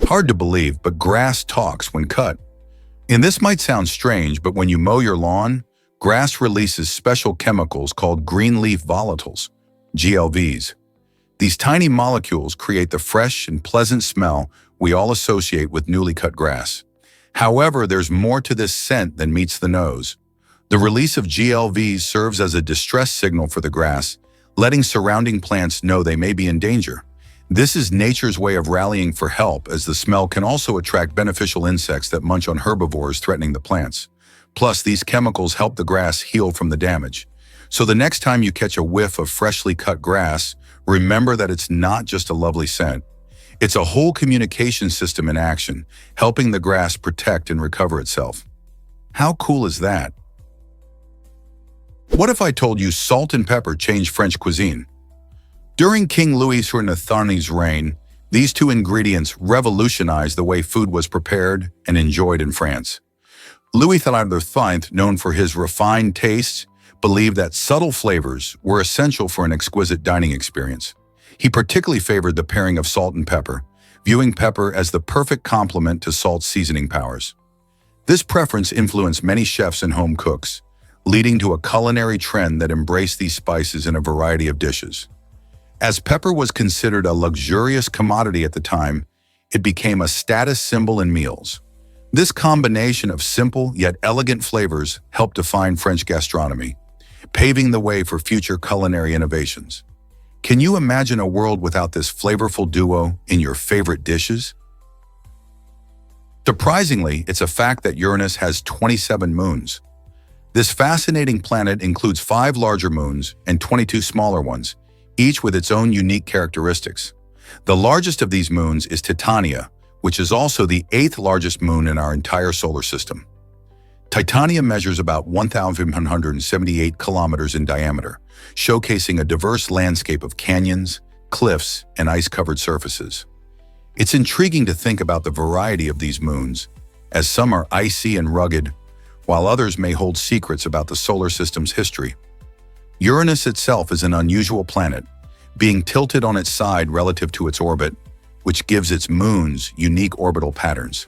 Hard to believe, but grass talks when cut. And this might sound strange, but when you mow your lawn, grass releases special chemicals called green leaf volatiles, GLVs. These tiny molecules create the fresh and pleasant smell we all associate with newly cut grass. However, there's more to this scent than meets the nose. The release of GLVs serves as a distress signal for the grass, letting surrounding plants know they may be in danger. This is nature's way of rallying for help, as the smell can also attract beneficial insects that munch on herbivores threatening the plants. Plus, these chemicals help the grass heal from the damage. So the next time you catch a whiff of freshly cut grass, remember that it's not just a lovely scent. It's a whole communication system in action, helping the grass protect and recover itself. How cool is that? What if I told you salt and pepper changed French cuisine? During King Louis XIII's reign, these two ingredients revolutionized the way food was prepared and enjoyed in France. Louis XIII, known for his refined tastes, believed that subtle flavors were essential for an exquisite dining experience. He particularly favored the pairing of salt and pepper, viewing pepper as the perfect complement to salt's seasoning powers. This preference influenced many chefs and home cooks, leading to a culinary trend that embraced these spices in a variety of dishes. As pepper was considered a luxurious commodity at the time, it became a status symbol in meals. This combination of simple yet elegant flavors helped define French gastronomy, paving the way for future culinary innovations. Can you imagine a world without this flavorful duo in your favorite dishes? Surprisingly, it's a fact that Uranus has 27 moons. This fascinating planet includes 5 larger moons and 22 smaller ones, each with its own unique characteristics. The largest of these moons is Titania, which is also the 8th largest moon in our entire solar system. Titania measures about 1,178 kilometers in diameter, showcasing a diverse landscape of canyons, cliffs, and ice-covered surfaces. It's intriguing to think about the variety of these moons, as some are icy and rugged, while others may hold secrets about the solar system's history. Uranus itself is an unusual planet, being tilted on its side relative to its orbit, which gives its moons unique orbital patterns.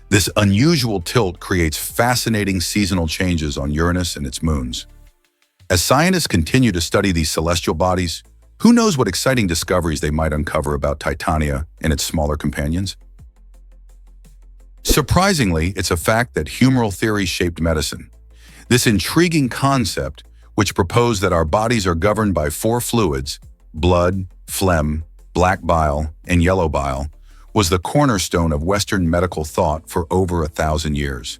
This unusual tilt creates fascinating seasonal changes on Uranus and its moons. As scientists continue to study these celestial bodies, who knows what exciting discoveries they might uncover about Titania and its smaller companions? Surprisingly, it's a fact that humoral theory shaped medicine. This intriguing concept, which proposed that our bodies are governed by 4 fluids, blood, phlegm, black bile, and yellow bile, was the cornerstone of Western medical thought for over 1,000 years.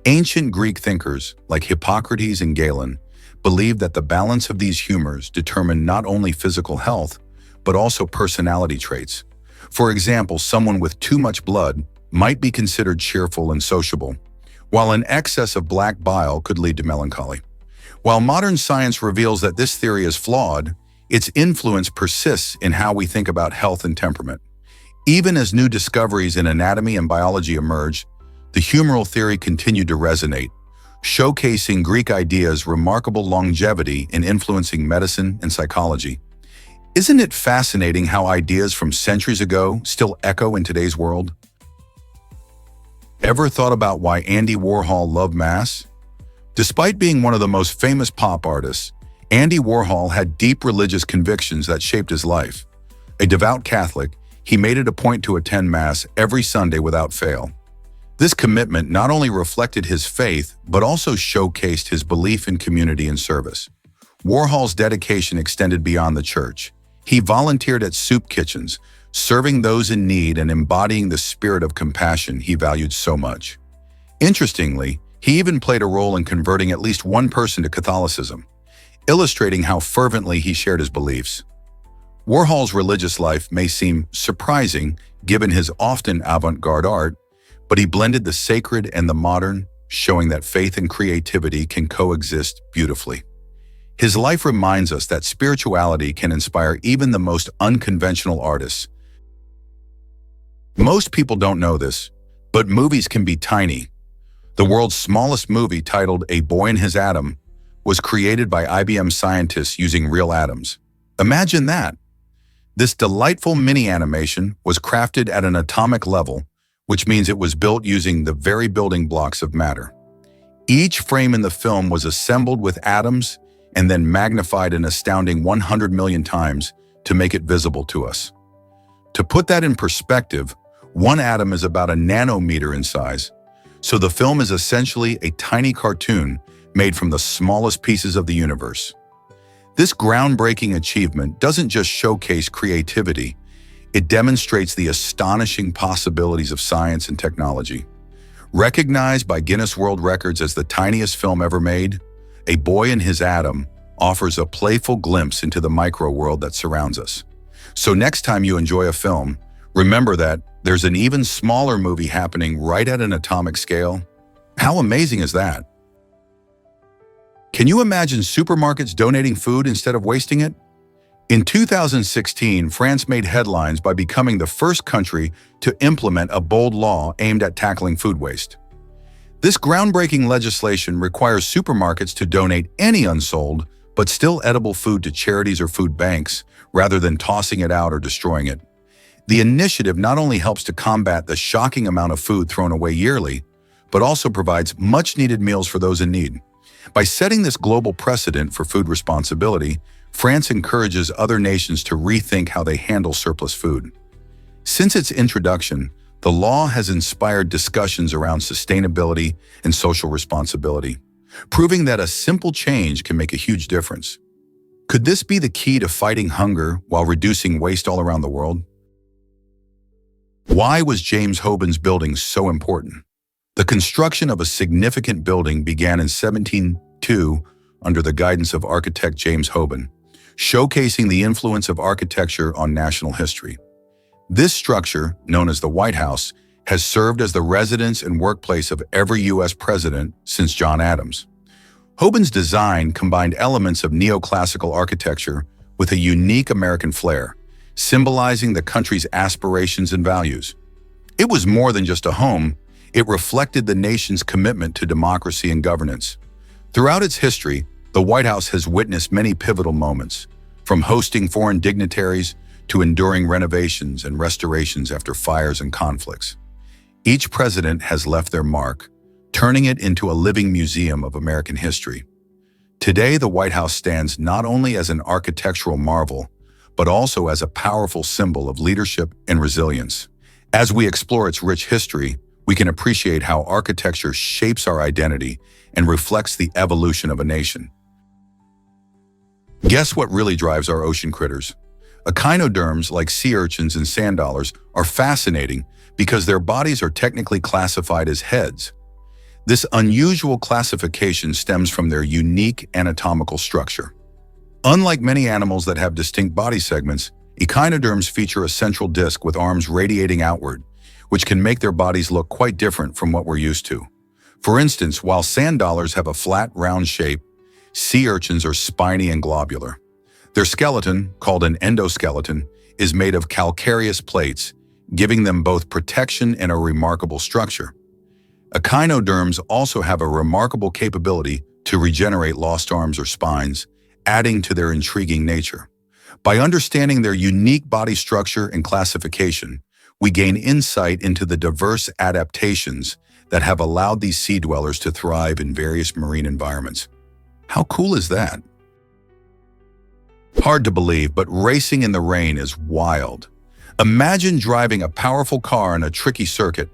Ancient Greek thinkers, like Hippocrates and Galen, believed that the balance of these humors determined not only physical health, but also personality traits. For example, someone with too much blood might be considered cheerful and sociable, while an excess of black bile could lead to melancholy. While modern science reveals that this theory is flawed, its influence persists in how we think about health and temperament. Even as new discoveries in anatomy and biology emerged, the humoral theory continued to resonate, showcasing Greek ideas' remarkable longevity in influencing medicine and psychology. Isn't it fascinating how ideas from centuries ago still echo in today's world? Ever thought about why Andy Warhol loved Mass? Despite being one of the most famous pop artists, Andy Warhol had deep religious convictions that shaped his life. A devout Catholic, he made it a point to attend Mass every Sunday without fail. This commitment not only reflected his faith, but also showcased his belief in community and service. Warhol's dedication extended beyond the church. He volunteered at soup kitchens, serving those in need and embodying the spirit of compassion he valued so much. Interestingly, he even played a role in converting at least one person to Catholicism, illustrating how fervently he shared his beliefs. Warhol's religious life may seem surprising given his often avant-garde art, but he blended the sacred and the modern, showing that faith and creativity can coexist beautifully. His life reminds us that spirituality can inspire even the most unconventional artists. Most people don't know this, but movies can be tiny. The world's smallest movie, titled A Boy and His Atom, was created by IBM scientists using real atoms. Imagine that! This delightful mini animation was crafted at an atomic level, which means it was built using the very building blocks of matter. Each frame in the film was assembled with atoms and then magnified an astounding 100 million times to make it visible to us. To put that in perspective, one atom is about a nanometer in size, so the film is essentially a tiny cartoon made from the smallest pieces of the universe. This groundbreaking achievement doesn't just showcase creativity, it demonstrates the astonishing possibilities of science and technology. Recognized by Guinness World Records as the tiniest film ever made, A Boy and His Atom offers a playful glimpse into the micro world that surrounds us. So next time you enjoy a film, remember that there's an even smaller movie happening right at an atomic scale. How amazing is that? Can you imagine supermarkets donating food instead of wasting it? In 2016, France made headlines by becoming the first country to implement a bold law aimed at tackling food waste. This groundbreaking legislation requires supermarkets to donate any unsold but still edible food to charities or food banks, rather than tossing it out or destroying it. The initiative not only helps to combat the shocking amount of food thrown away yearly, but also provides much-needed meals for those in need. By setting this global precedent for food responsibility, France encourages other nations to rethink how they handle surplus food. Since its introduction, the law has inspired discussions around sustainability and social responsibility, proving that a simple change can make a huge difference. Could this be the key to fighting hunger while reducing waste all around the world? Why was James Hoban's building so important? The construction of a significant building began in 1702 under the guidance of architect James Hoban, showcasing the influence of architecture on national history. This structure, known as the White House, has served as the residence and workplace of every U.S. president since John Adams. Hoban's design combined elements of neoclassical architecture with a unique American flair, symbolizing the country's aspirations and values. It was more than just a home, it reflected the nation's commitment to democracy and governance. Throughout its history, the White House has witnessed many pivotal moments, from hosting foreign dignitaries to enduring renovations and restorations after fires and conflicts. Each president has left their mark, turning it into a living museum of American history. Today, the White House stands not only as an architectural marvel, but also as a powerful symbol of leadership and resilience. As we explore its rich history, we can appreciate how architecture shapes our identity and reflects the evolution of a nation. Guess what really drives our ocean critters? Echinoderms like sea urchins and sand dollars are fascinating because their bodies are technically classified as heads. This unusual classification stems from their unique anatomical structure. Unlike many animals that have distinct body segments, echinoderms feature a central disc with arms radiating outward, which can make their bodies look quite different from what we're used to. For instance, while sand dollars have a flat, round shape, sea urchins are spiny and globular. Their skeleton, called an endoskeleton, is made of calcareous plates, giving them both protection and a remarkable structure. Echinoderms also have a remarkable capability to regenerate lost arms or spines, adding to their intriguing nature. By understanding their unique body structure and classification, we gain insight into the diverse adaptations that have allowed these sea dwellers to thrive in various marine environments. How cool is that? Hard to believe, but racing in the rain is wild. Imagine driving a powerful car in a tricky circuit,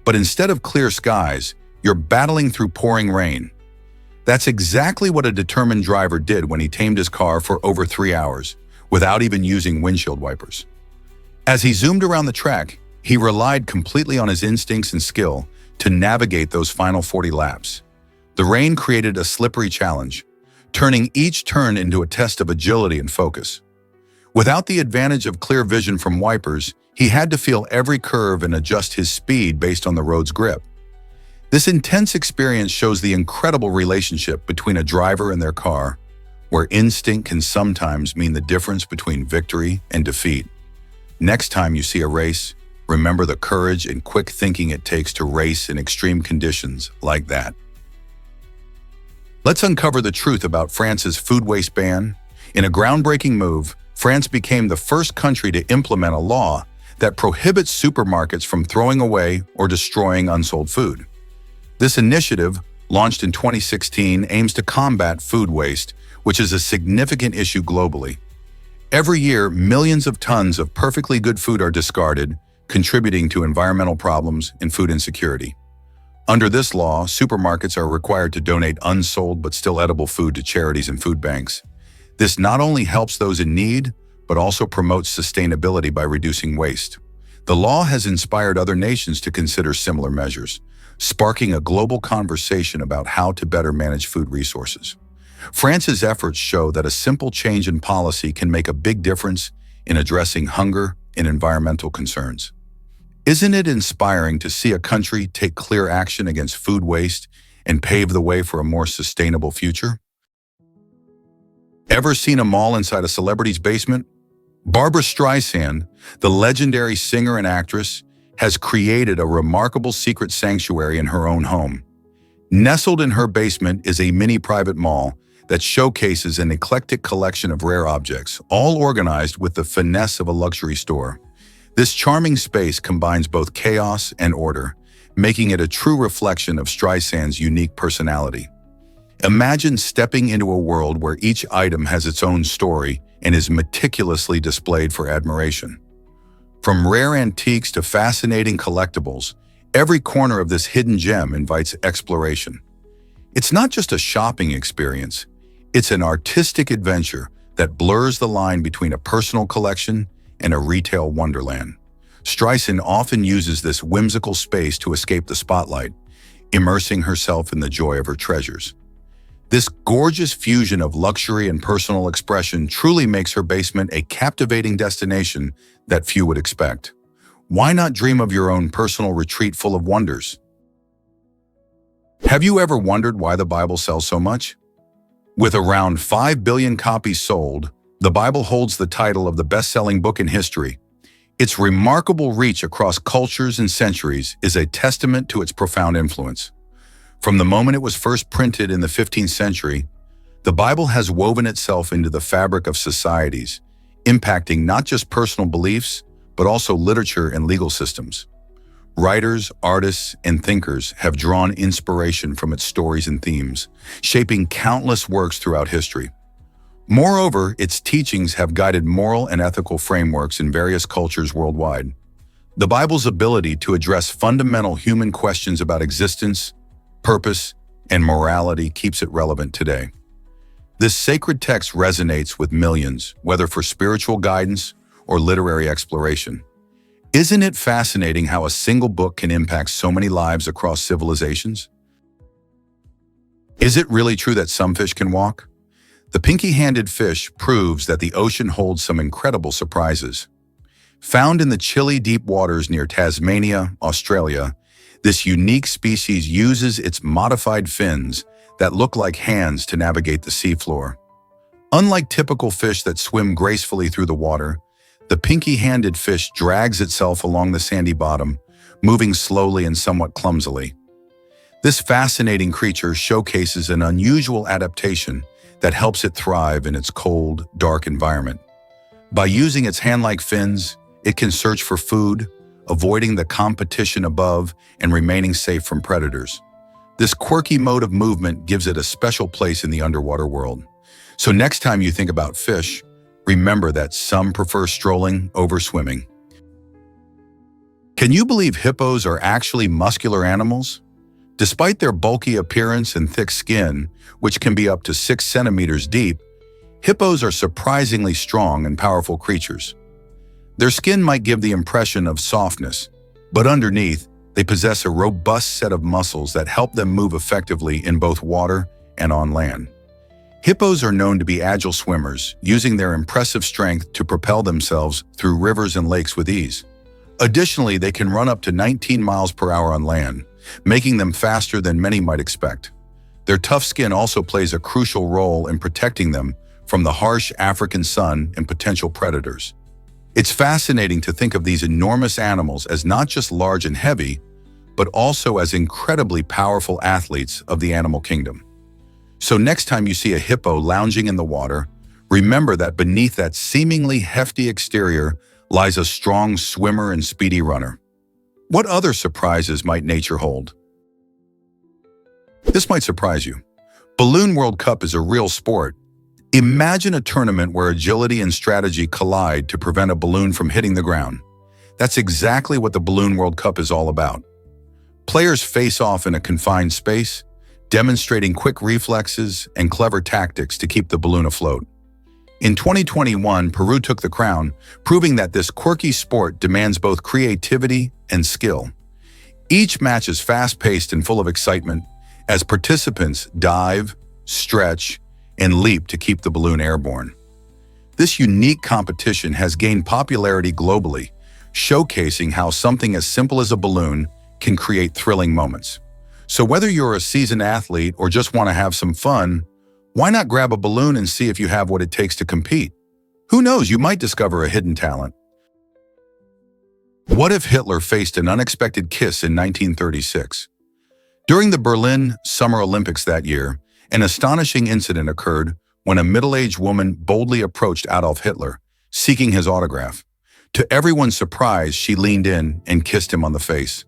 but instead of clear skies, you're battling through pouring rain. That's exactly what a determined driver did when he tamed his car for over 3 hours, without even using windshield wipers. As he zoomed around the track, he relied completely on his instincts and skill to navigate those final 40 laps. The rain created a slippery challenge, turning each turn into a test of agility and focus. Without the advantage of clear vision from wipers, he had to feel every curve and adjust his speed based on the road's grip. This intense experience shows the incredible relationship between a driver and their car, where instinct can sometimes mean the difference between victory and defeat. Next time you see a race, remember the courage and quick thinking it takes to race in extreme conditions like that. Let's uncover the truth about France's food waste ban. In a groundbreaking move, France became the first country to implement a law that prohibits supermarkets from throwing away or destroying unsold food. This initiative, launched in 2016, aims to combat food waste, which is a significant issue globally. Every year, millions of tons of perfectly good food are discarded, contributing to environmental problems and food insecurity. Under this law, supermarkets are required to donate unsold but still edible food to charities and food banks. This not only helps those in need, but also promotes sustainability by reducing waste. The law has inspired other nations to consider similar measures, sparking a global conversation about how to better manage food resources. France's efforts show that a simple change in policy can make a big difference in addressing hunger and environmental concerns. Isn't it inspiring to see a country take clear action against food waste and pave the way for a more sustainable future? Ever seen a mall inside a celebrity's basement? Barbra Streisand, the legendary singer and actress, has created a remarkable secret sanctuary in her own home. Nestled in her basement is a mini private mall that showcases an eclectic collection of rare objects, all organized with the finesse of a luxury store. This charming space combines both chaos and order, making it a true reflection of Streisand's unique personality. Imagine stepping into a world where each item has its own story and is meticulously displayed for admiration. From rare antiques to fascinating collectibles, every corner of this hidden gem invites exploration. It's not just a shopping experience, it's an artistic adventure that blurs the line between a personal collection and a retail wonderland. Streisand often uses this whimsical space to escape the spotlight, immersing herself in the joy of her treasures. This gorgeous fusion of luxury and personal expression truly makes her basement a captivating destination that few would expect. Why not dream of your own personal retreat full of wonders? Have you ever wondered why the Bible sells so much? With around 5 billion copies sold, the Bible holds the title of the best-selling book in history. Its remarkable reach across cultures and centuries is a testament to its profound influence. From the moment it was first printed in the 15th century, the Bible has woven itself into the fabric of societies, impacting not just personal beliefs, but also literature and legal systems. Writers, artists, and thinkers have drawn inspiration from its stories and themes, shaping countless works throughout history. Moreover, its teachings have guided moral and ethical frameworks in various cultures worldwide. The Bible's ability to address fundamental human questions about existence, purpose, and morality keeps it relevant today. This sacred text resonates with millions, whether for spiritual guidance or literary exploration. Isn't it fascinating how a single book can impact so many lives across civilizations? Is it really true that some fish can walk? The pinky-handed fish proves that the ocean holds some incredible surprises. Found in the chilly deep waters near Tasmania, Australia, this unique species uses its modified fins that look like hands to navigate the seafloor. Unlike typical fish that swim gracefully through the water, the pinky-handed fish drags itself along the sandy bottom, moving slowly and somewhat clumsily. This fascinating creature showcases an unusual adaptation that helps it thrive in its cold, dark environment. By using its hand-like fins, it can search for food, avoiding the competition above and remaining safe from predators. This quirky mode of movement gives it a special place in the underwater world. So next time you think about fish, remember that some prefer strolling over swimming. Can you believe hippos are actually muscular animals? Despite their bulky appearance and thick skin, which can be up to 6 centimeters deep, hippos are surprisingly strong and powerful creatures. Their skin might give the impression of softness, but underneath, they possess a robust set of muscles that help them move effectively in both water and on land. Hippos are known to be agile swimmers, using their impressive strength to propel themselves through rivers and lakes with ease. Additionally, they can run up to 19 miles per hour on land, making them faster than many might expect. Their tough skin also plays a crucial role in protecting them from the harsh African sun and potential predators. It's fascinating to think of these enormous animals as not just large and heavy, but also as incredibly powerful athletes of the animal kingdom. So next time you see a hippo lounging in the water, remember that beneath that seemingly hefty exterior lies a strong swimmer and speedy runner. What other surprises might nature hold? This might surprise you. Balloon World Cup is a real sport. Imagine a tournament where agility and strategy collide to prevent a balloon from hitting the ground. That's exactly what the Balloon World Cup is all about. Players face off in a confined space, demonstrating quick reflexes and clever tactics to keep the balloon afloat. In 2021, Peru took the crown, proving that this quirky sport demands both creativity and skill. Each match is fast-paced and full of excitement as participants dive, stretch, and leap to keep the balloon airborne. This unique competition has gained popularity globally, showcasing how something as simple as a balloon can create thrilling moments. So whether you're a seasoned athlete or just want to have some fun, why not grab a balloon and see if you have what it takes to compete? Who knows, you might discover a hidden talent. What if Hitler faced an unexpected kiss in 1936? During the Berlin Summer Olympics that year, an astonishing incident occurred when a middle-aged woman boldly approached Adolf Hitler, seeking his autograph. To everyone's surprise, she leaned in and kissed him on the face.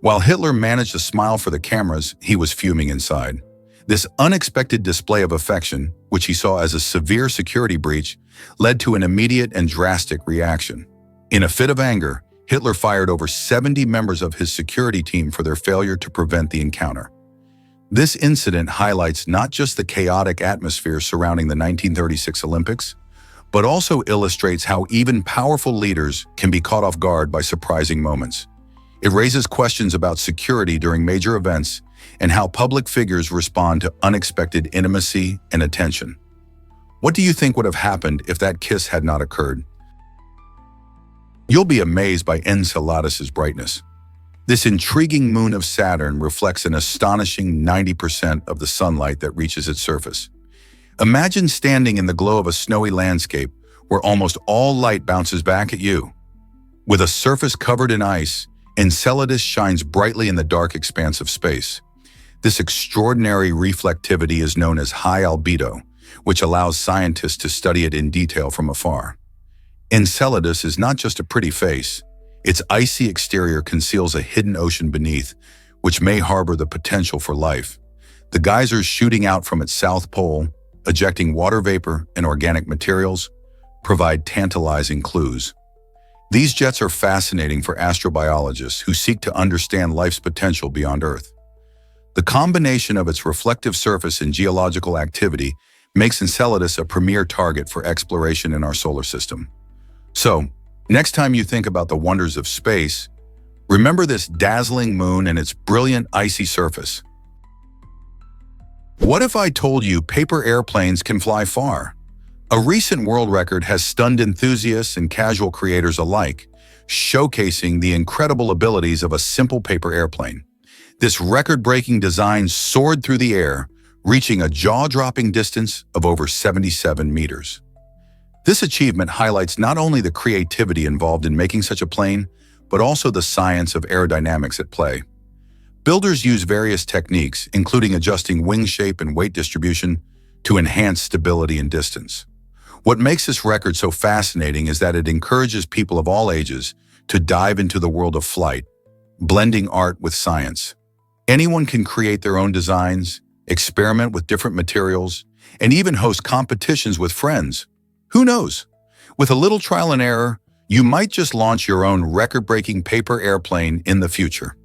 While Hitler managed to smile for the cameras, he was fuming inside. This unexpected display of affection, which he saw as a severe security breach, led to an immediate and drastic reaction. In a fit of anger, Hitler fired over 70 members of his security team for their failure to prevent the encounter. This incident highlights not just the chaotic atmosphere surrounding the 1936 Olympics, but also illustrates how even powerful leaders can be caught off guard by surprising moments. It raises questions about security during major events and how public figures respond to unexpected intimacy and attention. What do you think would have happened if that kiss had not occurred? You'll be amazed by Enceladus's brightness. This intriguing moon of Saturn reflects an astonishing 90% of the sunlight that reaches its surface. Imagine standing in the glow of a snowy landscape where almost all light bounces back at you. With a surface covered in ice, Enceladus shines brightly in the dark expanse of space. This extraordinary reflectivity is known as high albedo, which allows scientists to study it in detail from afar. Enceladus is not just a pretty face. Its icy exterior conceals a hidden ocean beneath, which may harbor the potential for life. The geysers shooting out from its south pole, ejecting water vapor and organic materials, provide tantalizing clues. These jets are fascinating for astrobiologists who seek to understand life's potential beyond Earth. The combination of its reflective surface and geological activity makes Enceladus a premier target for exploration in our solar system. So, next time you think about the wonders of space, remember this dazzling moon and its brilliant icy surface. What if I told you paper airplanes can fly far? A recent world record has stunned enthusiasts and casual creators alike, showcasing the incredible abilities of a simple paper airplane. This record-breaking design soared through the air, reaching a jaw-dropping distance of over 77 meters. This achievement highlights not only the creativity involved in making such a plane, but also the science of aerodynamics at play. Builders use various techniques, including adjusting wing shape and weight distribution, to enhance stability and distance. What makes this record so fascinating is that it encourages people of all ages to dive into the world of flight, blending art with science. Anyone can create their own designs, experiment with different materials, and even host competitions with friends. Who knows? With a little trial and error, you might just launch your own record-breaking paper airplane in the future.